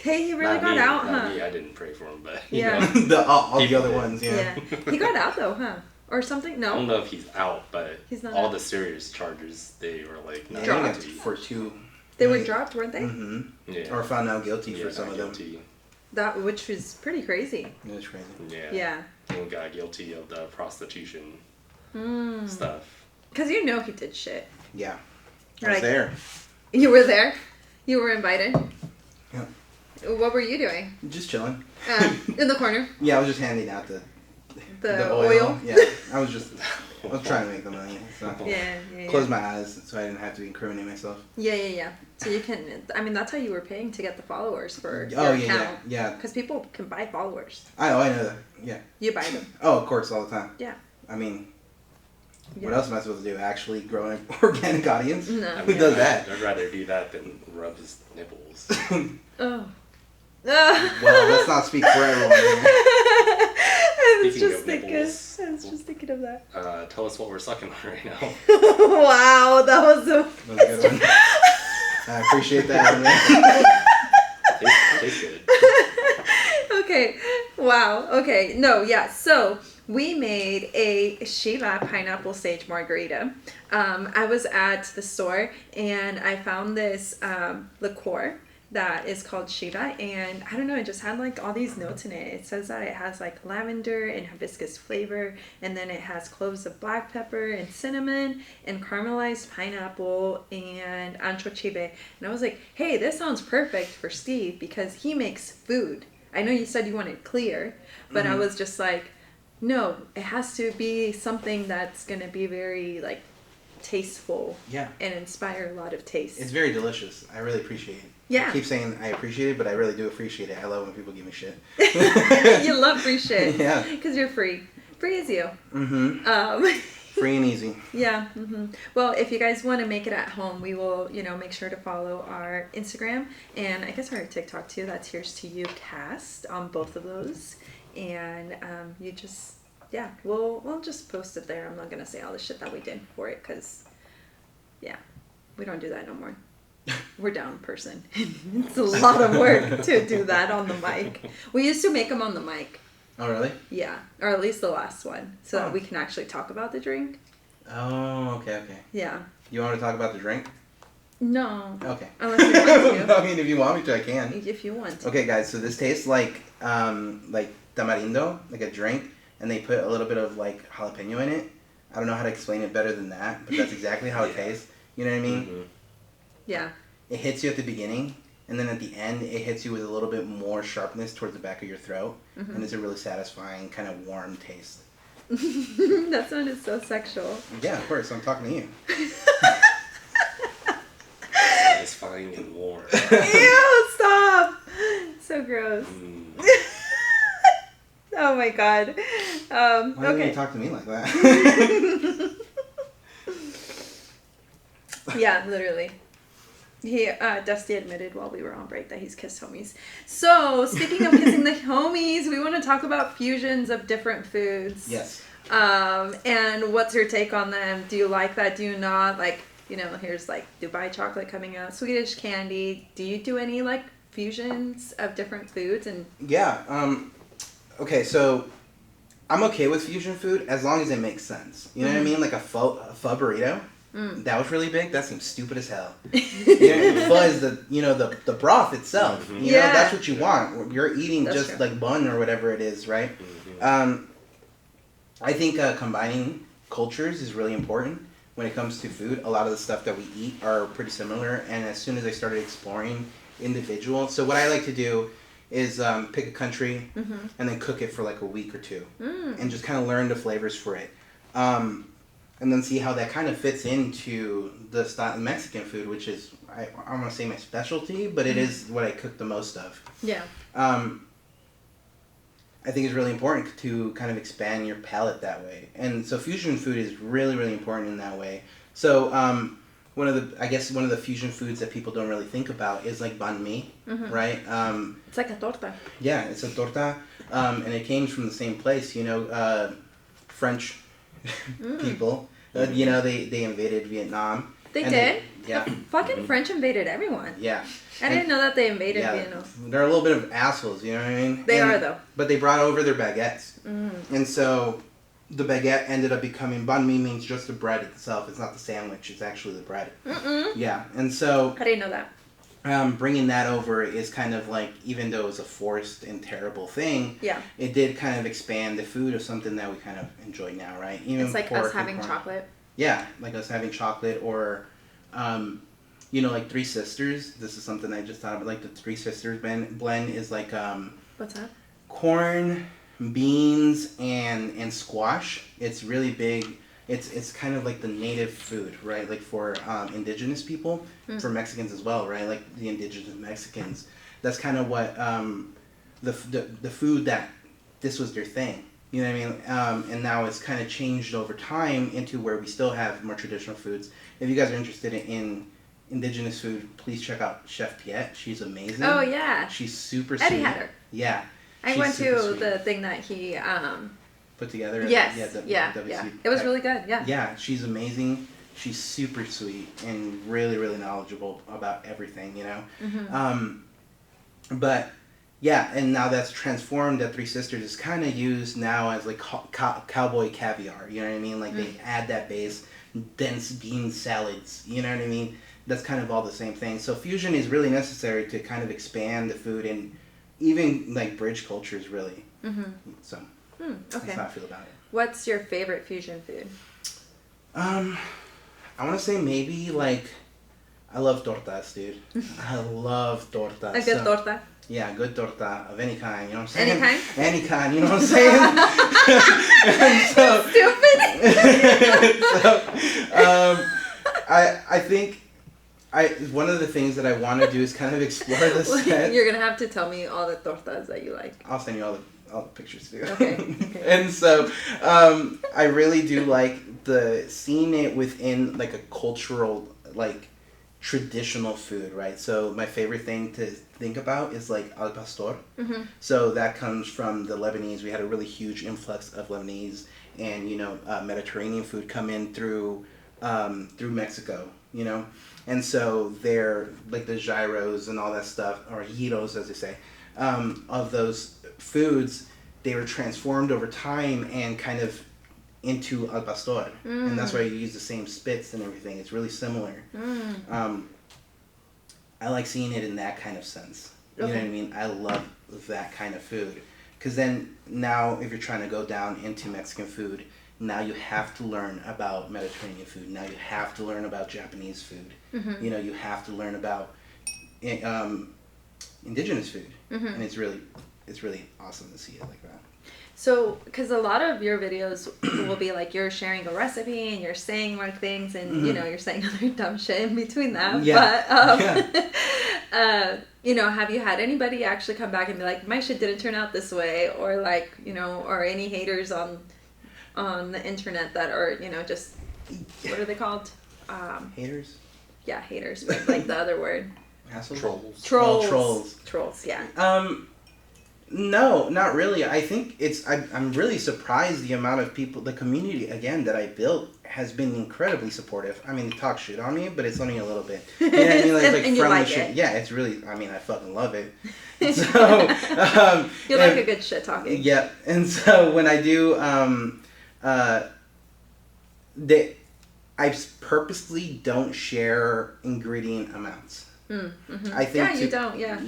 Hey, he really got out, not huh? Me, I didn't pray for him, but yeah, all the other ones, yeah. He got out though, huh? Or something? No. I don't know if he's out, but he's not all out. the serious charges they were like not dropped for 2. They were dropped, weren't they? Mm-hmm. Yeah. Or found out guilty for some of them. That, which was pretty crazy. It was crazy. Yeah. Yeah. He got guilty of the prostitution stuff. Because you know he did shit. Yeah. I was there. You were there? You were invited? Yeah. What were you doing? Just chilling. In the corner? Yeah, I was just handing out the oil? Yeah. I was trying to make the money. So. Yeah. Close my eyes so I didn't have to incriminate myself. Yeah. So you can, I mean, that's how you were paying to get the followers for your account. Yeah. Because people can buy followers. I know that. Yeah. You buy them. Oh, of course, all the time. Yeah. I mean, what else am I supposed to do? Actually grow an organic audience? No. Who does that? I'd rather do that than rub his nipples. Oh. Well, let's not speak for everyone here. I was just thinking of that. Tell us what we're sucking on right now. Wow, that was a good one. I appreciate that. Tastes good. Okay. Wow. Okay. No. Yeah. So we made a Sheila pineapple sage margarita. I was at the store and I found this liqueur that is called Sheila, and I don't know, it just had like all these notes in it. It says that it has like lavender and hibiscus flavor, and then it has cloves of black pepper and cinnamon and caramelized pineapple and ancho chive. And I was like, hey, this sounds perfect for Steve because he makes food. I know you said you wanted clear, but I was just like, no, it has to be something that's gonna be very like tasteful, and inspire a lot of taste. It's very delicious. I really appreciate it. Yeah. I keep saying I appreciate it, but I really do appreciate it. I love when people give me shit. You love free shit. Yeah. Because you're free. Free as you. Mm-hmm. Free and easy. Yeah. Mm-hmm. Well, if you guys want to make it at home, we will, make sure to follow our Instagram and I guess our TikTok too. That's Here's to You Cast on both of those. And you just, we'll just post it there. I'm not going to say all the shit that we did for it because, we don't do that no more. We're down person. It's a lot of work to do that on the mic. We used to make them on the mic. Oh, really? Yeah, or at least the last one, so that we can actually talk about the drink. Oh, okay. Yeah. You want to talk about the drink? No. Okay. Unless you want to. I mean, if you want me to, I can. If you want to. Okay, guys, so this tastes like tamarindo, like a drink, and they put a little bit of like jalapeno in it. I don't know how to explain it better than that, but that's exactly how it tastes. You know what I mean? Mm-hmm. Yeah. It hits you at the beginning, and then at the end, it hits you with a little bit more sharpness towards the back of your throat, and it's a really satisfying, kind of warm taste. That sounded so sexual. Yeah, of course. I'm talking to you. Satisfying and warm. Ew, stop! So gross. Oh my god. Why okay. didn't you talk to me like that? Yeah, literally. Dusty admitted while we were on break that he's kissed homies. So, speaking of kissing the homies, we want to talk about fusions of different foods. Yes. And what's your take on them? Do you like that? Do you not? Like, here's like Dubai chocolate coming out, Swedish candy. Do you do any like fusions of different foods? And yeah. Okay, so I'm okay with fusion food as long as it makes sense. You know what I mean? Like a pho burrito. That was really big. That seems stupid as hell. Pho is the broth itself. You know, that's what you want. You're eating that's just true. Like bun or whatever it is, right? Mm-hmm. I think combining cultures is really important when it comes to food. A lot of the stuff that we eat are pretty similar, and as soon as I started exploring individual, so what I like to do is pick a country and then cook it for like a week or two, and just kind of learn the flavors for it. And then see how that kind of fits into the style Mexican food, which is, I don't want to say my specialty, but it is what I cook the most of. Yeah. I think it's really important to kind of expand your palate that way. And so fusion food is really, really important in that way. So one of the fusion foods that people don't really think about is like banh mi, right? It's like a torta. Yeah, it's a torta. And it came from the same place, French people. They invaded Vietnam, They did? Yeah. The fucking French invaded everyone. Yeah. I didn't know that they invaded Vienna. They're a little bit of assholes, you know what I mean? They are, though. But they brought over their baguettes. And so the baguette ended up becoming, banh mi means just the bread itself. It's not the sandwich, it's actually the bread. Yeah, and so... I didn't know that. Bringing that over is kind of like, even though it was a forced and terrible thing, it did kind of expand the food of something that we kind of enjoy now, right? Even it's like us having chocolate. Yeah, like us having chocolate, or, you know, like Three Sisters. This is something I just thought of. Like the Three Sisters blend is like what's that? Corn, beans, and squash. It's really big. It's kind of like the native food, right? Like for indigenous people, for Mexicans as well, right? Like the indigenous Mexicans. That's kind of what the food that this was their thing. You know what I mean? And now it's kind of changed over time into where we still have more traditional foods. If you guys are interested in indigenous food, please check out Chef Piet. She's amazing. Oh yeah. She's super sweet. Eddie had her. Yeah. I went to the thing that he put together. Yes. Yeah. It was really good. Yeah. Yeah, she's amazing. She's super sweet and really, really knowledgeable about everything. You know. But yeah, and now that's transformed. That Three Sisters is kind of used now as like cowboy caviar. You know what I mean? Like they add that base, dense bean salads. You know what I mean? That's kind of all the same thing. So fusion is really necessary to kind of expand the food and even like bridge cultures, really. So okay. That's how I feel about it. What's your favorite fusion food? I want to say maybe like I love tortas, dude. I love tortas. A good torta. Yeah, good torta of any kind, you know what I'm saying? Any kind? Any kind, you know what I'm saying? So, stupid! I think one of the things that I want to do is kind of explore the set. You're going to have to tell me all the tortas that you like. I'll send you all the pictures too. Okay. And so I really do like seeing it within like a cultural, like traditional food, right? So my favorite thing to think about is like al pastor. So that comes from the Lebanese. We had a really huge influx of Lebanese and, you know, Mediterranean food come in through Mexico, you know? And so they're like the gyros and all that stuff, or gyros as they say, of those foods, they were transformed over time and kind of into al pastor, and that's why you use the same spits and everything. It's really similar. I like seeing it in that kind of sense. You know what I mean? I love that kind of food, because then now if you're trying to go down into Mexican food, now you have to learn about Mediterranean food. Now you have to learn about Japanese food. You know, you have to learn about indigenous food, and it's really awesome to see it like that. So, because a lot of your videos will be like you're sharing a recipe and you're saying more things and, you know, you're saying other dumb shit in between that. Yeah. But, you know, have you had anybody actually come back and be like, my shit didn't turn out this way? Or like, you know, or any haters on the internet that are, you know, just, what are they called? Haters? Yeah, haters, but like the other word. Assholes? Trolls. Oh, trolls. Trolls, yeah. No, not really. I think I'm really surprised the amount of people, the community, again, that I built has been incredibly supportive. I mean, they talk shit on me, but it's only a little bit. You know what I mean? Like and you like shit. it. Yeah, it's really, I mean, I fucking love it. So, you like a good shit talking. Yeah. And so when I do, I purposely don't share ingredient amounts. I think you don't. Yeah.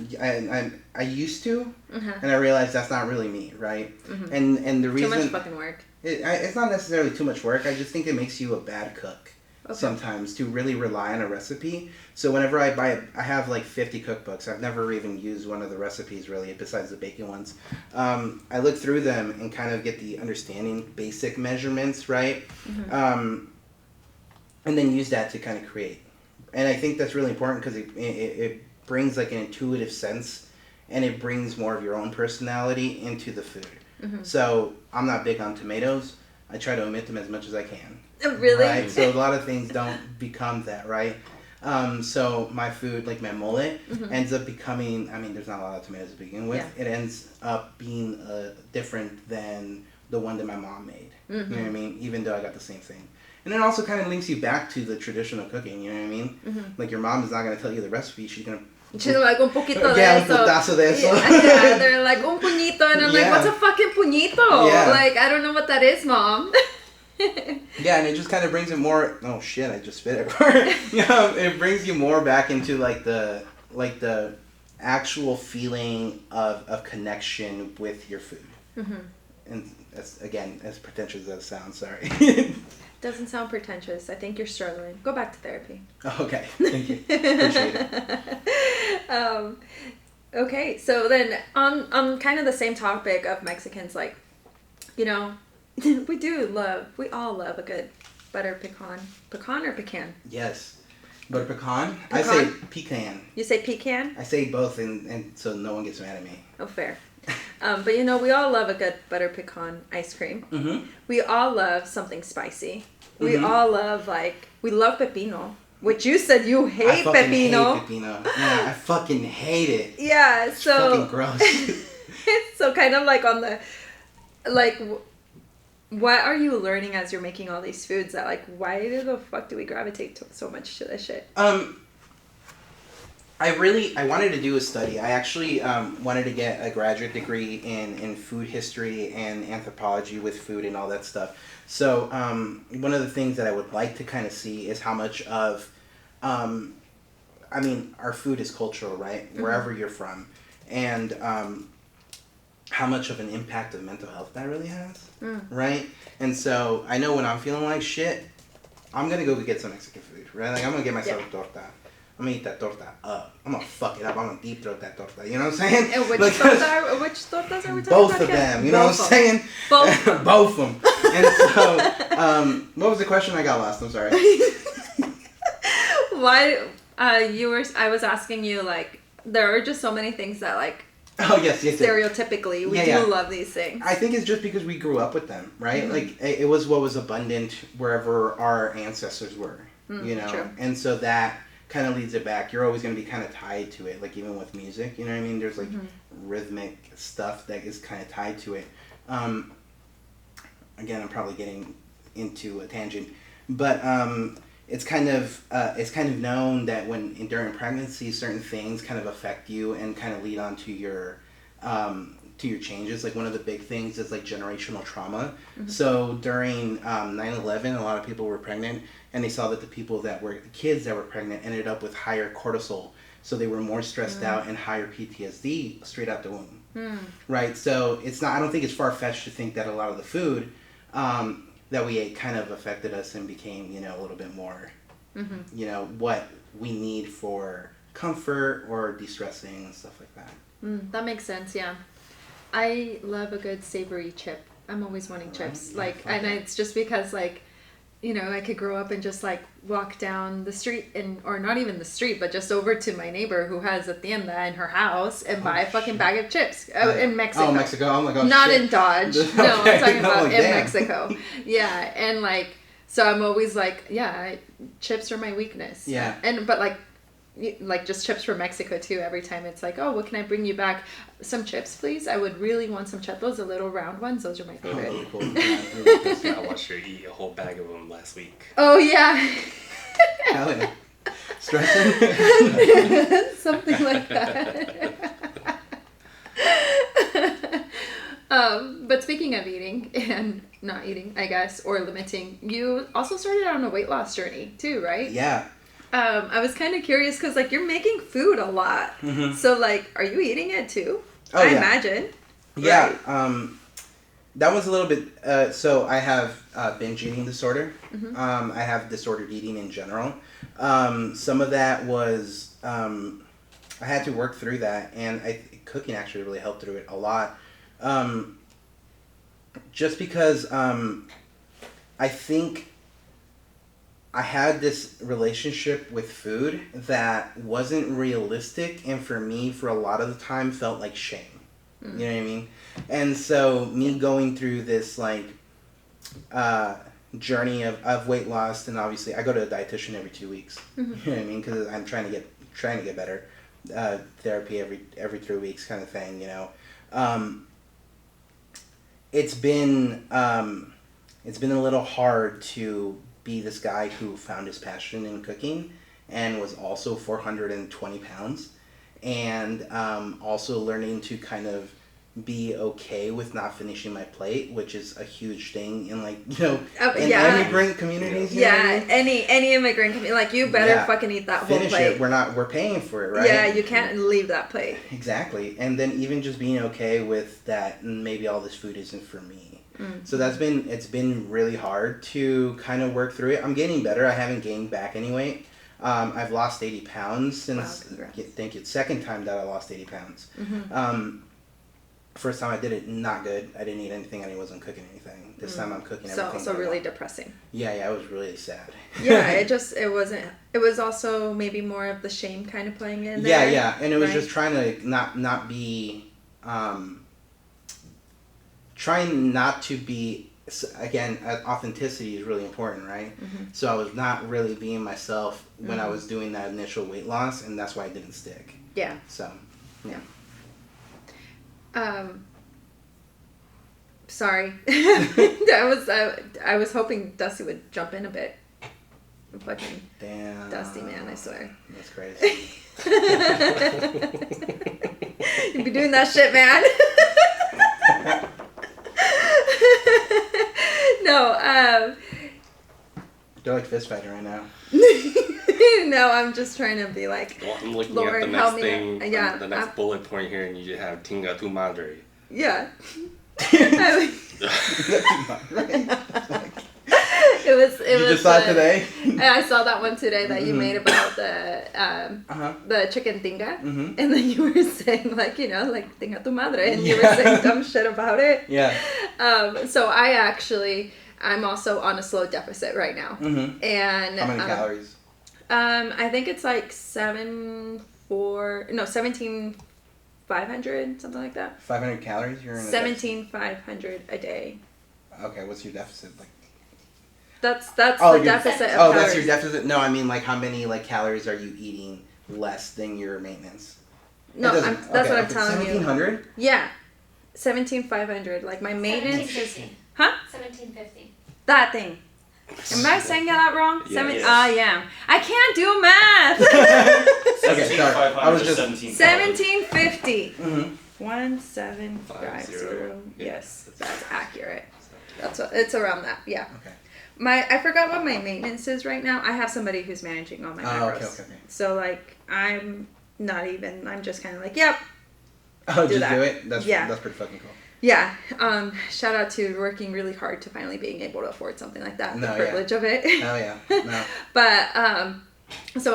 I used to, and I realized that's not really me, right? And the reason too much fucking work. It's not necessarily too much work. I just think it makes you a bad cook sometimes to really rely on a recipe. So whenever I have like 50 cookbooks. I've never even used one of the recipes really, besides the bacon ones. I look through them and kind of get the understanding, basic measurements, right? And then use that to kind of create. And I think that's really important because it brings like an intuitive sense, and it brings more of your own personality into the food. So I'm not big on tomatoes. I try to omit them as much as I can. Really? Right? So a lot of things don't become that, right? So my food, like my mole, ends up becoming, I mean, there's not a lot of tomatoes to begin with. Yeah. It ends up being different than the one that my mom made. You know what I mean? Even though I got the same thing. And it also kind of links you back to the traditional cooking, you know what I mean? Mm-hmm. Like your mom is not going to tell you the recipe, she's going to... She's like, un poquito de yeah, eso. un putazo de eso. Yeah, they're like, un puñito. And I'm like, what's a fucking puñito? Yeah. Like, I don't know what that is, Mom. Yeah, and it just kind of brings it more... Oh, shit, I just spit everywhere. It brings you more back into, like, the actual feeling of connection with your food. Mm-hmm. And that's, again, as pretentious as that sounds, sorry. Doesn't sound pretentious. I think you're struggling. Go back to therapy. Okay, thank you. Appreciate it. Okay, so then on kind of the same topic of Mexicans, like, you know, we all love a good butter pecan. Pecan or pecan? Yes. Butter pecan? Pecan? I say pecan. You say pecan? I say both, and so no one gets mad at me. Oh, fair. But you know, we all love a good butter pecan ice cream. Mm-hmm. We all love something spicy. We all love, like, we love pepino, which you said you hate pepino. I fucking hate pepino. Yeah, I fucking hate it. Yeah, It's so... fucking gross. So kind of like on the, like, what are you learning as you're making all these foods that, like, why the fuck do we gravitate so much to this shit? I wanted to do a study. I actually wanted to get a graduate degree in food history and anthropology with food and all that stuff. So one of the things that I would like to kind of see is how much of, I mean, our food is cultural, right? Mm-hmm. Wherever you're from. And how much of an impact of mental health that really has, right? And so I know when I'm feeling like shit, I'm going to go get some Mexican food, right? Like I'm going to get myself a torta. I'm going to eat that torta up. I'm going to fuck it up. I'm going to deep throat that torta. You know what I'm saying? And which tortas are we talking both about? Of them. You know what I'm saying? Both. Both of them. And so, what was the question? I got lost. I'm sorry. Why, I was asking you, like, there are just so many things that, like, oh, yes. Stereotypically, we do love these things. I think it's just because we grew up with them, right? Mm-hmm. Like, it was what was abundant wherever our ancestors were, you know? True. And so that kind of leads it back. You're always going to be kind of tied to it, like even with music, you know what I mean? There's like rhythmic stuff that is kind of tied to it. Again, I'm probably getting into a tangent, but it's kind of known that during pregnancy, certain things kind of affect you and kind of lead on to your changes. Like one of the big things is like generational trauma. Mm-hmm. So during 9/11, a lot of people were pregnant, and they saw that the kids that were pregnant ended up with higher cortisol. So they were more stressed out and higher PTSD straight out the womb. Right? So I don't think it's far-fetched to think that a lot of the food that we ate kind of affected us and became, you know, a little bit more, you know, what we need for comfort or de-stressing and stuff like that. That makes sense, yeah. I love a good savory chip. I'm always wanting chips. It's just because, like, you know, I could grow up and just, like, walk down the street or not even the street, but just over to my neighbor who has a tienda in her house and buy a fucking bag of chips in Mexico. Oh, Mexico. Oh my gosh. Not shit. in Dodge. Okay. No, I'm talking about in damn. Mexico. Yeah, and, like, so I'm always like, chips are my weakness. Yeah. But, like just chips from Mexico too. Every time it's like, oh, what can I bring you back? Some chips, please. I would really want some chips. Those little round ones. Those are my favorite. Oh, cool. Yeah, I watched her eat a whole bag of them last week. Oh yeah. Hell yeah. Stressing. Something like that. But speaking of eating and not eating, I guess, or limiting, you also started on a weight loss journey too, right? Yeah. I was kind of curious because, like, you're making food a lot. Mm-hmm. So, like, are you eating it too? Oh, I imagine. Yeah. Right? That was a little bit... so, I have binge eating disorder. Mm-hmm. I have disordered eating in general. Some of that was... I had to work through that, and cooking actually really helped through it a lot. Just because I think... I had this relationship with food that wasn't realistic, and for me, for a lot of the time, felt like shame. You know what I mean? And so, me going through this, like, journey of weight loss, and obviously, I go to a dietitian every 2 weeks. Mm-hmm. You know what I mean? Because I'm trying to get better. Therapy every 3 weeks kind of thing, you know? It's been a little hard to be this guy who found his passion in cooking and was also 420 pounds. And also learning to kind of be okay with not finishing my plate, which is a huge thing in like, in immigrant communities. You know what I mean? any immigrant community, like you better fucking eat that whole plate. Finish it. We're paying for it, right? Yeah, you can't leave that plate. Exactly. And then even just being okay with that, maybe all this food isn't for me. So it's been really hard to kind of work through it. I'm getting better. I haven't gained back any weight. I've lost 80 pounds since, thank you, second time that I lost 80 pounds. First time I did it, not good. I didn't eat anything and I wasn't cooking anything. This time I'm cooking everything. So really depressing. Yeah, it was really sad. Yeah, it was also maybe more of the shame kind of playing in there. Yeah, and it was just trying to not be, trying not to be, again, authenticity is really important, right? So I was not really being myself when I was doing that initial weight loss, and that's why it didn't stick. Yeah. So, yeah. Sorry. I was hoping Dusty would jump in a bit. I'm fucking damn Dusty, man, I swear. That's crazy. You be doing that shit, man. No, They're like fist fighting right now. No, I'm just trying to be like, well, I'm looking Lord, at the help next me. thing, Yeah, the next bullet point here, and you have Tinga tu madre. Yeah. It was. You just saw it today? I saw that one today that you made about the chicken tinga, and then you were saying like tinga tu madre, and you were saying dumb shit about it. Yeah. So I'm also on a slow deficit right now, and how many calories? I think it's like 17,500, something like that. 500 calories? You're in 17,500 a day. Okay, what's your deficit like? That's the deficit of calories. That's your deficit? No, I mean like how many like calories are you eating less than your maintenance? No, that's what I'm telling 1,700? you. Yeah. 17,500. Like my maintenance. 1750. Huh? 1750. That thing. Am I saying that wrong? Yes. I am. I can't do math. Okay, sorry. I was just 1750. 1750. Yes, that's accurate. It's around that. Yeah. Okay. I forgot what my maintenance is right now. I have somebody who's managing all my macros. Okay. So like I'm not even. I'm just kind of like, yep. Oh, do it. That's pretty fucking cool. Yeah. Shout out to working really hard to finally being able to afford something like that. The privilege of it. Oh yeah. No. But so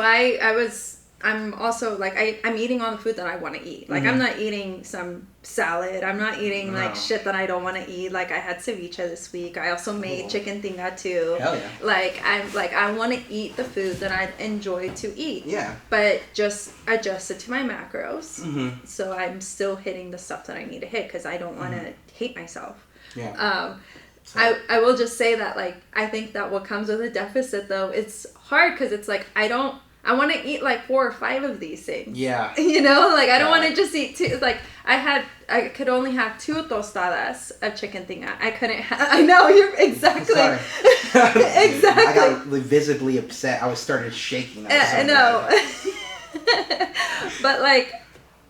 I'm also like I'm eating all the food that I want to eat. Like I'm not eating some salad. I'm not eating like shit that I don't want to eat. Like I had ceviche this week. I also made chicken tinga too. Hell yeah. I want to eat the food that I enjoy to eat. Yeah. But just adjust it to my macros. So I'm still hitting the stuff that I need to hit because I don't want to hate myself. Yeah. I will just say that like I think that what comes with a deficit though, it's hard because it's like I want to eat like 4 or 5 of these things. Yeah. Like I don't want to just eat 2. Like I could only have 2 tostadas of chicken tinga. I couldn't have. I know you're exactly. Sorry. Exactly. I got visibly upset. I started shaking. I know. But like,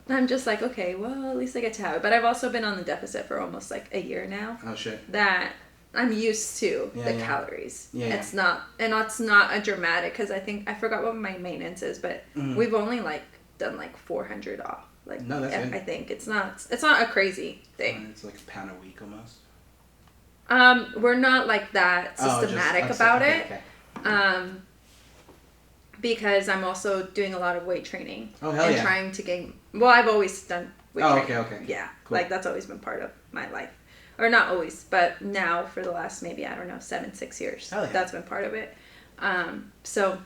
I'm just like, okay, well, at least I get to have it. But I've also been on the deficit for almost like a year now. Oh shit. That I'm used to the calories. It's not a dramatic because I forgot what my maintenance is, but we've only like done like 400 off. Like no, that's good. I think it's not a crazy thing. It's like a pound a week almost. We're not like that systematic about it. Okay. Because I'm also doing a lot of weight training and trying to gain. Well, I've always done weight training. Okay. Yeah, cool. Like that's always been part of my life. Or not always, but now for the last maybe, 7-6 years. That's been part of it. So,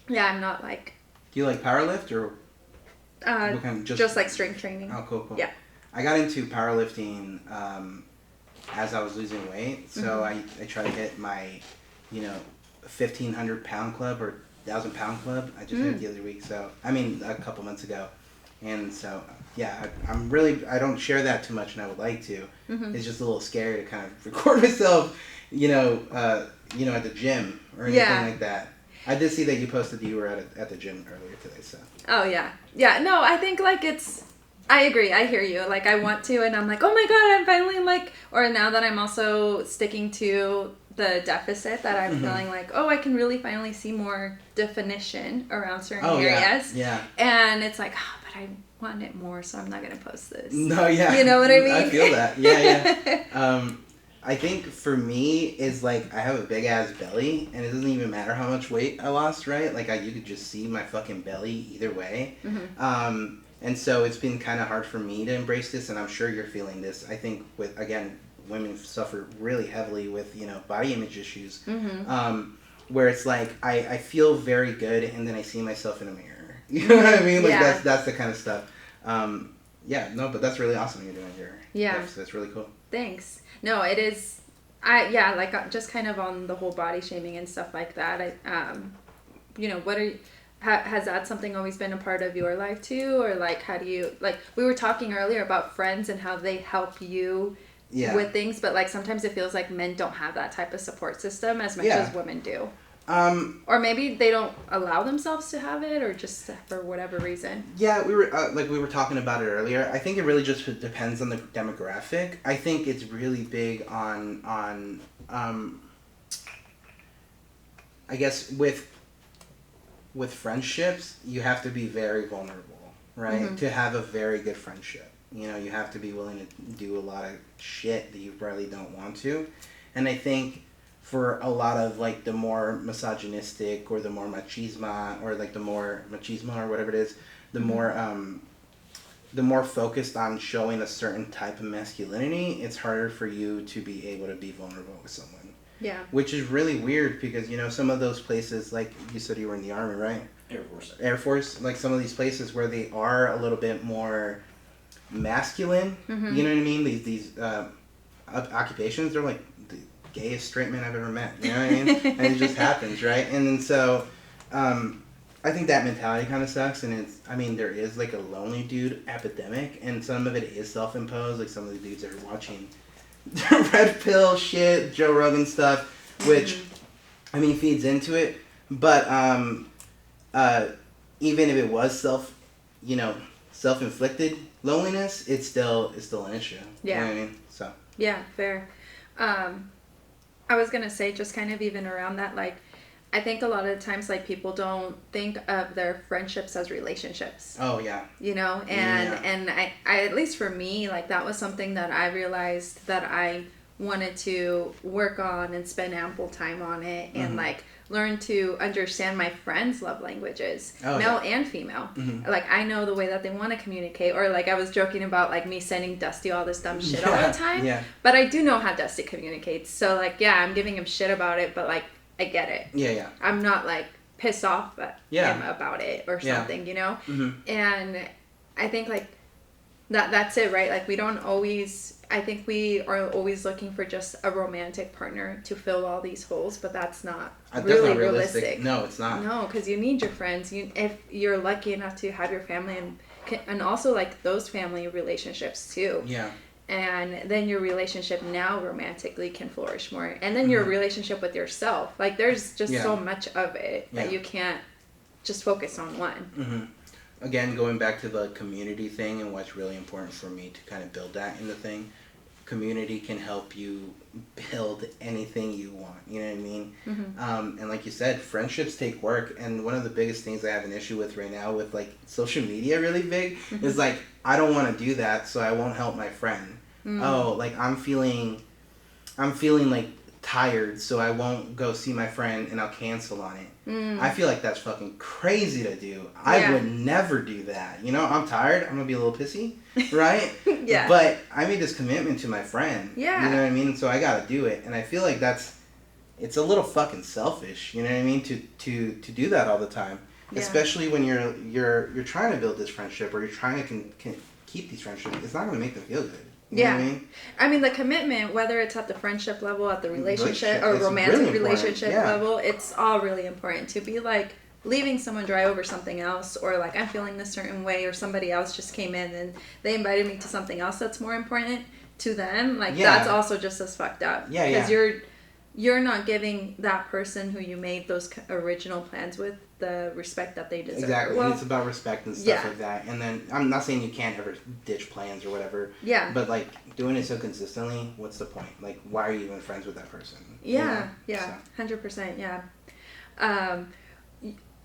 yeah, I'm not like... Do you like powerlift or... what kind of, just like strength training. Oh, cool. Yeah. I got into powerlifting as I was losing weight. So I try to hit my, 1,500 pound club or 1,000 pound club. I just hit it the other week. So, a couple months ago. And so, yeah, I don't share that too much and I would like to. It's just a little scary to kind of record myself, at the gym or anything like that. I did see that you posted that you were at the gym earlier today, so. Oh, yeah. Yeah, no, I think, like, I agree. I hear you. Like, I want to, and I'm like, oh my God, I'm finally, like, or now that I'm also sticking to the deficit, that I'm feeling like, oh, I can really finally see more definition around certain areas. Yeah. And it's like, but I want it more, so I'm not going to post this. No, yeah. You know what I mean? I feel that. Yeah. I think for me is like I have a big ass belly, and it doesn't even matter how much weight I lost, right? Like you could just see my fucking belly either way. And so it's been kind of hard for me to embrace this, and I'm sure you're feeling this. I think with women suffer really heavily with body image issues, where it's like I feel very good, and then I see myself in a mirror. You know what I mean? Like that's the kind of stuff. But that's really awesome you're doing here. Yeah, that's really cool. Thanks. No, it is. Just kind of on the whole body shaming and stuff like that. What are you? Has that something always been a part of your life too, or like how do you like? We were talking earlier about friends and how they help you with things, but like sometimes it feels like men don't have that type of support system as much as women do. Or maybe they don't allow themselves to have it, or just for whatever reason. Yeah, we were talking about it earlier. I think it really just depends on the demographic. I think it's really big on I guess with friendships, you have to be very vulnerable, right? To have a very good friendship. You have to be willing to do a lot of shit that you probably don't want to. And I think for a lot of like the more misogynistic or the more machismo or like the more machismo or whatever it is, the more focused on showing a certain type of masculinity, it's harder for you to be able to be vulnerable with someone. Yeah. Which is really weird because some of those places, like you said you were in the Army, right? Air Force, like some of these places where they are a little bit more masculine, you know what I mean? These occupations, they're like the gayest straight men I've ever met, you know what I mean? And it just happens, right? And then so I think that mentality kind of sucks, and there is like a lonely dude epidemic, and some of it is self-imposed, like some of the dudes that are watching red pill shit, Joe Rogan stuff, which feeds into it, but even if it was self-inflicted loneliness, it's still an issue. Yeah. You know what I mean? So. Yeah, fair. I was gonna say just kind of even around that, like, I think a lot of the times, like, people don't think of their friendships as relationships. Oh, yeah. And I at least for me, like, that was something that I realized that I wanted to work on and spend ample time on it and, like, learn to understand my friends' love languages, male and female. Like, I know the way that they want to communicate, or, like, I was joking about, like, me sending Dusty all this dumb shit all the time. Yeah. But I do know how Dusty communicates. So, like, yeah, I'm giving him shit about it, but, like, I get it. Yeah. I'm not like pissed off at him about it or something, And I think like that's it, right? Like we don't always. I think we are always looking for just a romantic partner to fill all these holes, but that's not really realistic. No, it's not. No, because you need your friends. If you're lucky enough to have your family and also like those family relationships too. Yeah. And then your relationship now romantically can flourish more. And then your relationship with yourself. Like, there's just so much of it that you can't just focus on one. Again, going back to the community thing and what's really important for me to kind of build that in the thing. Community can help you build anything you want. You know what I mean? And like you said, friendships take work. And one of the biggest things I have an issue with right now with like social media really big is like, I don't want to do that, so I won't help my friend. Oh, like I'm feeling like tired, so I won't go see my friend and I'll cancel on it. I feel like that's fucking crazy to do. I would never do that. I'm tired. I'm gonna be a little pissy, right? Yeah. But I made this commitment to my friend. Yeah. You know what I mean? So I gotta do it, and I feel like it's a little fucking selfish. You know what I mean? To do that all the time, especially when you're trying to build this friendship or you're trying to keep these friendships. It's not gonna make them feel good. You know what I mean, the commitment, whether it's at the friendship level, at the relationship or romantic really relationship level, it's all really important to be like leaving someone dry over something else, or like I'm feeling this certain way, or somebody else just came in and they invited me to something else that's more important to them. Like that's also just as fucked up. Because you're you're not giving that person who you made those original plans with the respect that they deserve. Exactly. Well, and it's about respect and stuff like that. And then I'm not saying you can't ever ditch plans or whatever. Yeah. But like doing it so consistently, what's the point? Like, why are you even friends with that person? Yeah. Yeah. 100%. Yeah.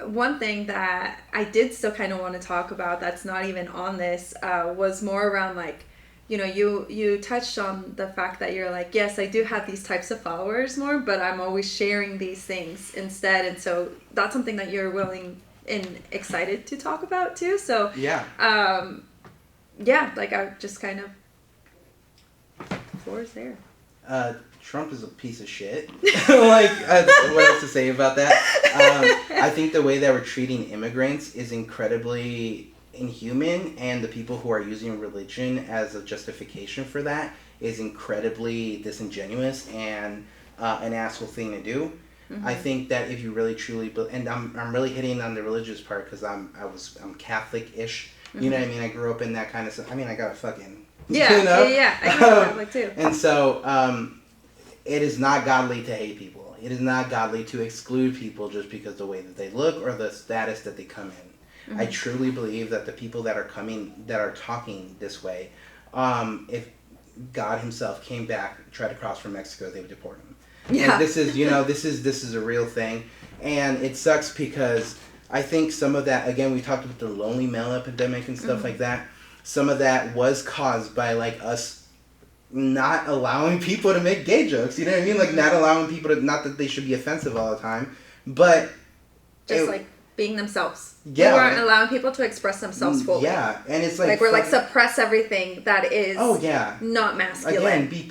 One thing that I did still kind of want to talk about that's not even on this was more around like, you know, you touched on the fact that you're like, yes, I do have these types of followers more, but I'm always sharing these things instead. And so that's something that you're willing and excited to talk about too. So yeah, like I just kind of, the floor is there. Trump is a piece of shit. Like, what else to say about that? I think the way that we're treating immigrants is incredibly inhuman, and the people who are using religion as a justification for that is incredibly disingenuous and an asshole thing to do. Mm-hmm. I think that if you really truly, and I'm really hitting on the religious part because I'm Catholic-ish. Mm-hmm. You know what I mean? I grew up in that kind of stuff. I mean, I got a fucking yeah, you know? Yeah. I grew up Catholic too. And so it is not godly to hate people. It is not godly to exclude people just because of the way that they look or the status that they come in. Mm-hmm. I truly believe that the people that are talking this way, if God himself came back, tried to cross from Mexico, they would deport him. Yeah. And this is, this is a real thing. And it sucks because I think some of that, again, we talked about the lonely male epidemic and stuff mm-hmm. like that. Some of that was caused by like us not allowing people to make gay jokes. You know what I mean? Like not allowing people to, not that they should be offensive all the time, but just like being themselves. Yeah, we weren't allowing people to express themselves fully. Yeah, and it's like we're like suppress everything that is. Oh yeah. Not masculine. Again, be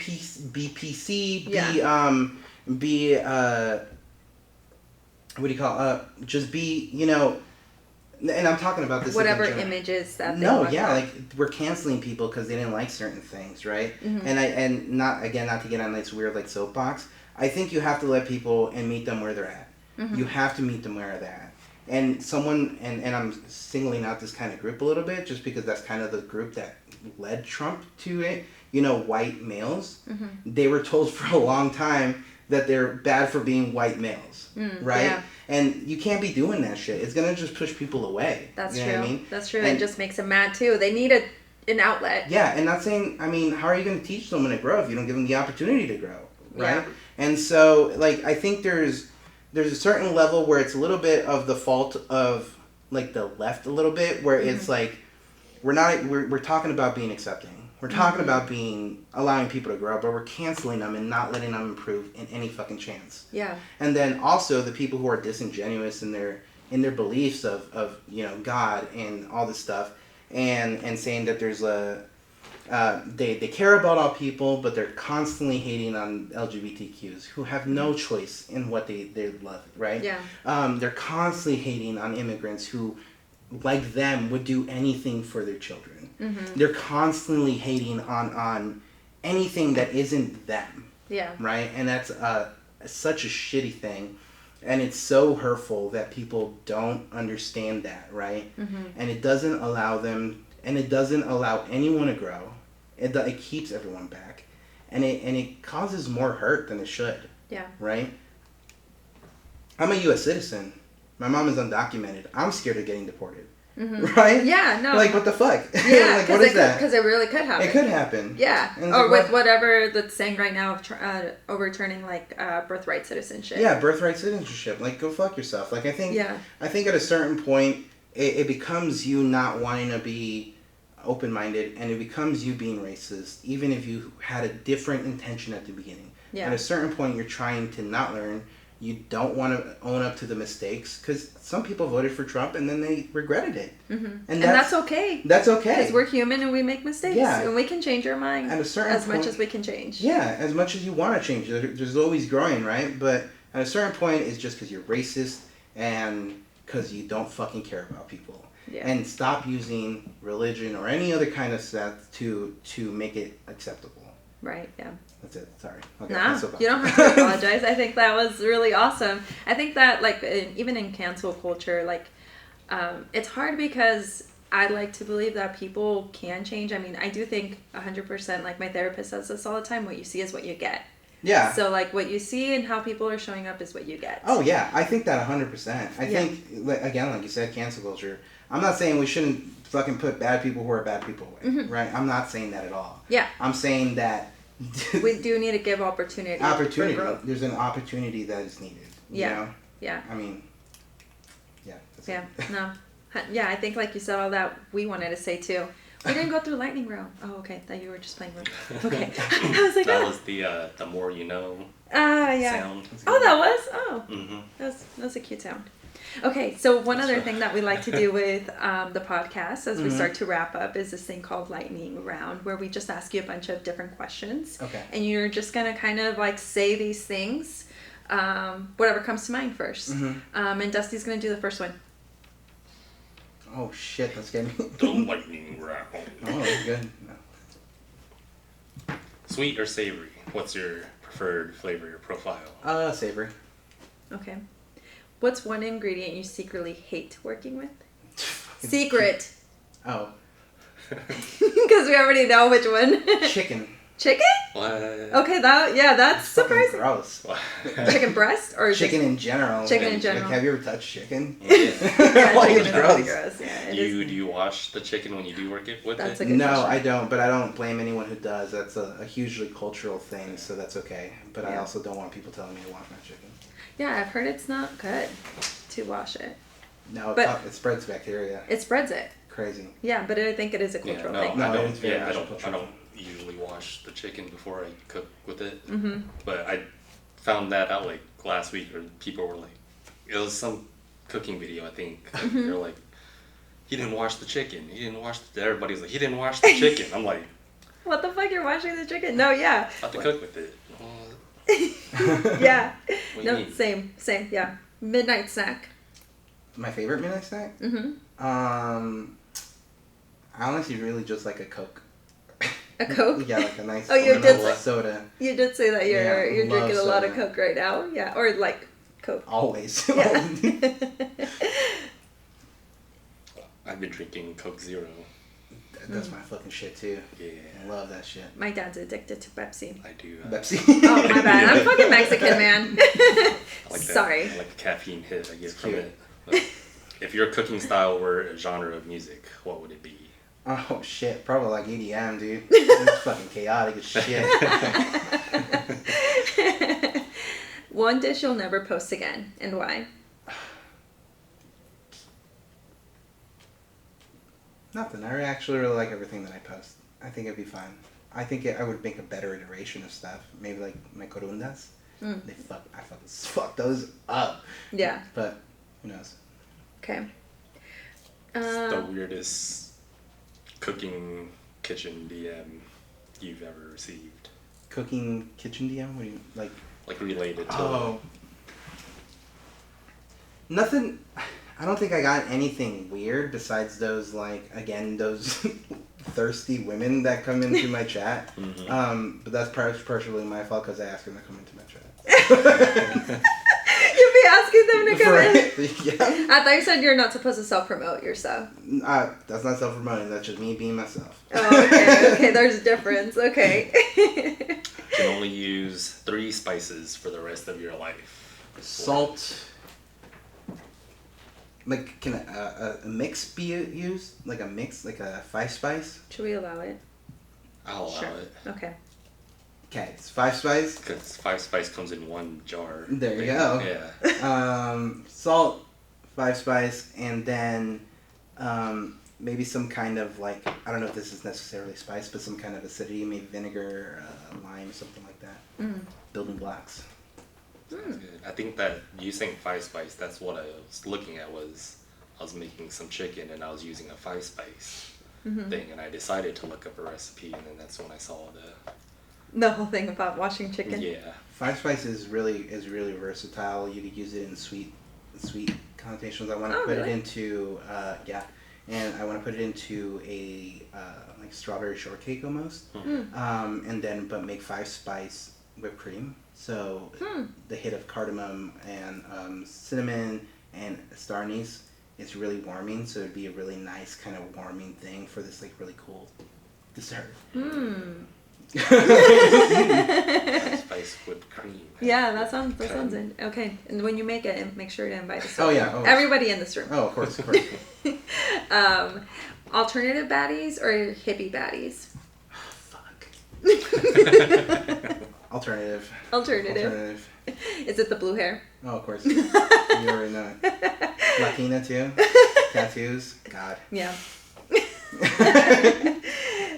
PC. Yeah. Be what do you call just be and I'm talking about this. Whatever images that. Like we're canceling people because they didn't like certain things, right? Mm-hmm. And not to get on this weird like soapbox. I think you have to let people and meet them where they're at. Mm-hmm. You have to meet them where they're at. And someone, and I'm singling out this kind of group a little bit just because that's kind of the group that led Trump to it. White males. Mm-hmm. They were told for a long time that they're bad for being white males, right? Yeah. And you can't be doing that shit. It's going to just push people away. That's true. What I mean? That's true. And it just makes them mad too. They need an outlet. Yeah, and not saying, how are you going to teach someone to grow if you don't give them the opportunity to grow, right? Yeah. And so, like, I think there's a certain level where it's a little bit of the fault of, like, the left a little bit, where mm-hmm. it's like, we're talking about being accepting. We're talking mm-hmm. about allowing people to grow, but we're canceling them and not letting them improve in any fucking chance. Yeah. And then also the people who are disingenuous in their beliefs of God and all this stuff, and saying that there's they care about all people, but they're constantly hating on LGBTQs who have no choice in what they love, right? Yeah. They're constantly hating on immigrants who, like them, would do anything for their children. Mm-hmm. They're constantly hating on anything that isn't them. Yeah. Right? And that's such a shitty thing. And it's so hurtful that people don't understand that, right? Mm-hmm. And it doesn't allow them, and it doesn't allow anyone to grow. It keeps everyone back. And it causes more hurt than it should. Yeah. Right? I'm a U.S. citizen. My mom is undocumented. I'm scared of getting deported. Mm-hmm. Right? Yeah, no. Like, what the fuck? Yeah, like, what is that? Because it really could happen. It could happen. Yeah. Or like, with whatever that's saying right now of overturning, like, birthright citizenship. Yeah, birthright citizenship. Like, go fuck yourself. Like, I think at a certain point, it becomes you not wanting to be open-minded, and it becomes you being racist, even if you had a different intention at the beginning. Yeah. At a certain point, you're trying to not learn. You don't want to own up to the mistakes, because some people voted for Trump and then they regretted it. Mm-hmm. And that's okay. That's okay. Because we're human and we make mistakes. Yeah. And we can change our mind at a certain as much as we can change. Yeah, as much as you want to change. There's always growing, right? But at a certain point, it's just because you're racist and because you don't fucking care about people. Yeah. And stop using religion or any other kind of stuff to make it acceptable. Right, yeah. That's it. Sorry. Okay, no, you don't have to apologize. I think that was really awesome. I think that, like, even in cancel culture, like, it's hard because I like to believe that people can change. I mean, I do think 100%, like my therapist says this all the time, what you see is what you get. Yeah. So like what you see and how people are showing up is what you get. Oh yeah, I think that 100%. I think again, like you said, cancel culture. I'm not saying we shouldn't fucking put bad people who are bad people away, right? I'm not saying that at all. Yeah. I'm saying that we do need to give opportunity. Opportunity. There's an opportunity that is needed. Yeah. You know? Yeah. I mean, yeah. Yeah. No. Yeah, I think like you said all that we wanted to say too. We didn't go through lightning round. Oh, okay. Thought you were just playing with. Okay. I was like, that was the more you know. Yeah. Sound. Oh, that was. Oh. Mm-hmm. That's a cute sound. Okay, so one other thing that we like to do with the podcast as we start to wrap up is this thing called lightning round, where we just ask you a bunch of different questions. Okay. And you're just gonna kind of like say these things, whatever comes to mind first. And Dusty's gonna do the first one. Oh shit, that's getting The lightning round. Oh, that's good. No. Sweet or savory? What's your preferred flavor or profile? Savory. Okay. What's one ingredient you secretly hate working with? Secret. Oh. Because we already know which one. Chicken. Chicken? What? Okay, that's surprising. Gross. Chicken breast or chicken in general? Chicken in general. Like, have you ever touched chicken? Yeah. Yeah, Like, chicken it's is gross. really gross. Yeah, Do you wash the chicken when you do work it with That's it? a good No, question. I don't, but I don't blame anyone who does. That's a hugely cultural thing, so that's okay. But I also don't want people telling me to wash my chicken. Yeah, I've heard it's not good to wash it. No, But- it spreads bacteria. It spreads it. Crazy. Yeah, but I think it is a cultural thing. No, I don't. it's very Yeah, I much don't. I cultural. don't usually wash the chicken before I cook with it. Mm-hmm. But I found that out like last week, or people were like, it was some cooking video, I think. They're like, he didn't wash the chicken. He didn't wash. Everybody's like, he didn't wash the chicken. I'm like, What the fuck? You're washing the chicken? No, yeah. I have to cook with it. Yeah. What do you No, mean? same. Yeah. Midnight snack. My favorite midnight snack? Mm-hmm. I honestly really just like a Coke. A Coke? Yeah, like a nice Oh, you vanilla did soda. You did say that you're love drinking a lot of soda. Coke right now. Yeah, or like Coke. Always. Yeah. I've been drinking Coke Zero. That's my fucking shit too. Yeah, I love that shit. My dad's addicted to Pepsi. I do. Pepsi. Oh, my bad. I'm fucking Mexican, man. I like that. Sorry. I like the caffeine hit I get from cute. it. But if your cooking style were a genre of music, what would it be? Oh shit, probably like EDM, dude. It's fucking chaotic as shit. One dish you'll never post again, and why? Nothing. I actually really like everything that I post. I think it'd be fine. I think I would make a better iteration of stuff. Maybe like my corundas. I fuck those up. Yeah. But who knows? Okay. The weirdest cooking kitchen DM you've ever received? Cooking kitchen DM? What do you like? Like related to Nothing. I don't think I got anything weird besides those, like, again, those thirsty women that come into my chat. Mm-hmm. But that's partially my fault because I ask them to come into my chat. You'd be asking them to come in. Yeah. I thought you said you're not supposed to self-promote yourself. That's not self-promoting. That's just me being myself. Oh, okay. There's a difference. Okay. You can only use 3 spices for the rest of your life. Salt. Like, can a mix be used? Like a mix, like a 5 spice? Should we allow it? I'll allow it. Okay. Okay, it's 5 spice. Because 5 spice comes in one jar. There you go. Yeah. Salt, 5 spice, and then maybe some kind of, like, I don't know if this is necessarily spice, but some kind of acidity, maybe vinegar, lime, something like that. Building blocks. Sounds good. I think that you saying 5 spice, that's what I was looking at. Was I was making some chicken and I was using a 5 spice thing, and I decided to look up a recipe, and then that's when I saw The whole thing about washing chicken. Yeah. 5 spice is really versatile. You could use it in sweet connotations. I want to put it into and I want to put it into a like strawberry shortcake almost, and then but make 5 spice whipped cream. So the hit of cardamom and cinnamon and star anise, it's really warming. So it'd be a really nice kind of warming thing for this like really cool dessert. Spice whipped cream. Yeah, that sounds in. Okay, and when you make it, make sure to invite us. Oh yeah, everybody in this room. Oh, of course. Alternative baddies or hippie baddies? Fuck. Alternative. Is it the blue hair? Oh, of course. You already know it. Latina too. Tattoos. God. Yeah.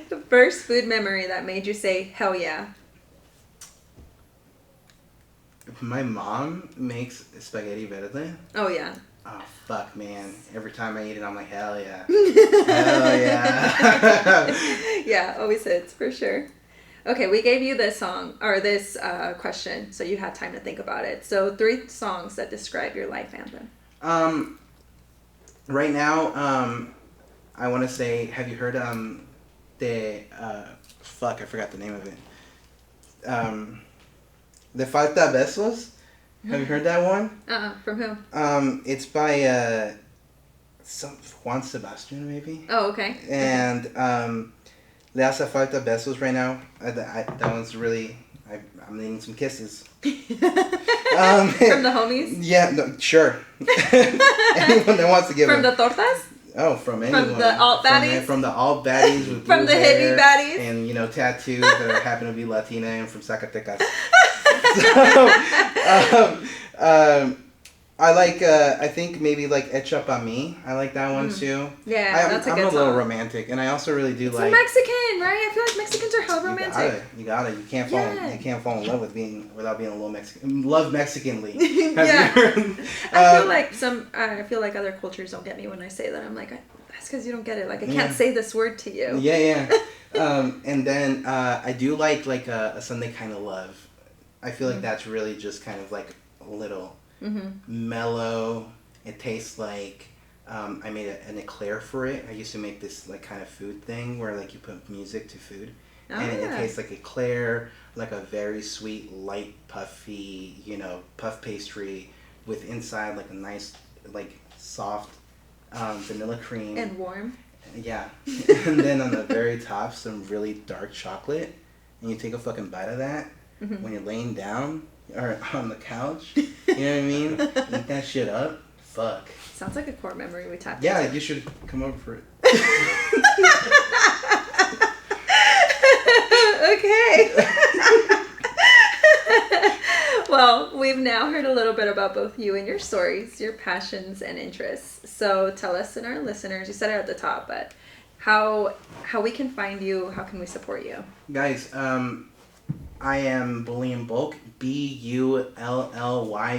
The first food memory that made you say hell yeah. My mom makes spaghetti verde. Oh yeah. Oh fuck, man! Every time I eat it, I'm like, hell yeah, hell yeah. Yeah, always hits for sure. Okay, we gave you this song or this question, so you had time to think about it. So 3 songs that describe your life anthem. Right now, I want to say, have you heard fuck, I forgot the name of it. De Falta Besos. Have you heard that one? From who? It's by Juan Sebastian, maybe. Oh, okay. And Le Hace Falta Besos right now. That one's really. I'm needing some kisses. From the homies? Yeah, no, sure. Anyone that wants to give from the tortas? Oh, from anyone. From the alt baddies? From the alt baddies with from the hippie baddies? And, tattoos that happen to be Latina and from Zacatecas. I like, I think maybe like Echa Pa Mi. I like that one too. Yeah, that's a good song. I'm a little romantic, and I also really do like. It's Mexican, right? I feel like Mexicans are hella romantic. You got it. You can't fall in love without being a little Mexican. Love Mexicanly. Yeah. I feel like other cultures don't get me when I say that. I'm like, that's because you don't get it. Like I can't say this word to you. Yeah. And then I do like a Sunday Kind of Love. I feel like that's really just kind of like a little mellow. It tastes like I made an eclair for it. I used to make this like kind of food thing where like you put music to food, and it tastes like eclair, like a very sweet, light, puffy, puff pastry with inside like a nice, like soft vanilla cream and warm. Yeah, and then on the very top some really dark chocolate, and you take a fucking bite of that. When you're laying down or on the couch, you know what I mean? Eat that shit up. Fuck. Sounds like a core memory we tapped into. Yeah, you should come over for it. Okay. Well, we've now heard a little bit about both you and your stories, your passions and interests. So tell us and our listeners, you said it at the top, but how we can find you, how can we support you? Guys, I am Bully in Bulk, Bully,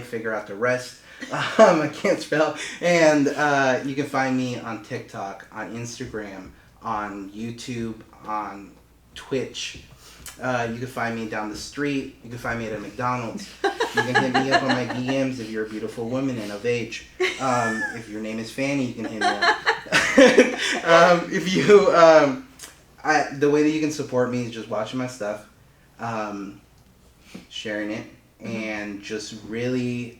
figure out the rest. I can't spell. And you can find me on TikTok, on Instagram, on YouTube, on Twitch. You can find me down the street. You can find me at a McDonald's. You can hit me up on my DMs if you're a beautiful woman and of age. If your name is Fanny, you can hit me up. The way that you can support me is just watching my stuff. Sharing it and just really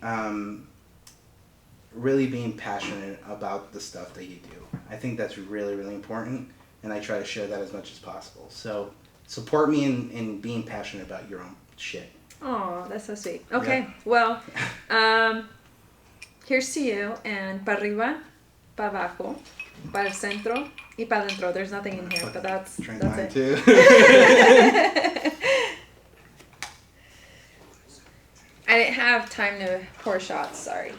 being passionate about the stuff that you do. I think that's really, really important, and I try to share that as much as possible. So support me in being passionate about your own shit. Oh, that's so sweet. Okay, well, here's to you, and pa arriba, pa abajo, para el centro, y pa dentro. There's nothing in here, but that's it. Too. I didn't have time to pour shots, sorry.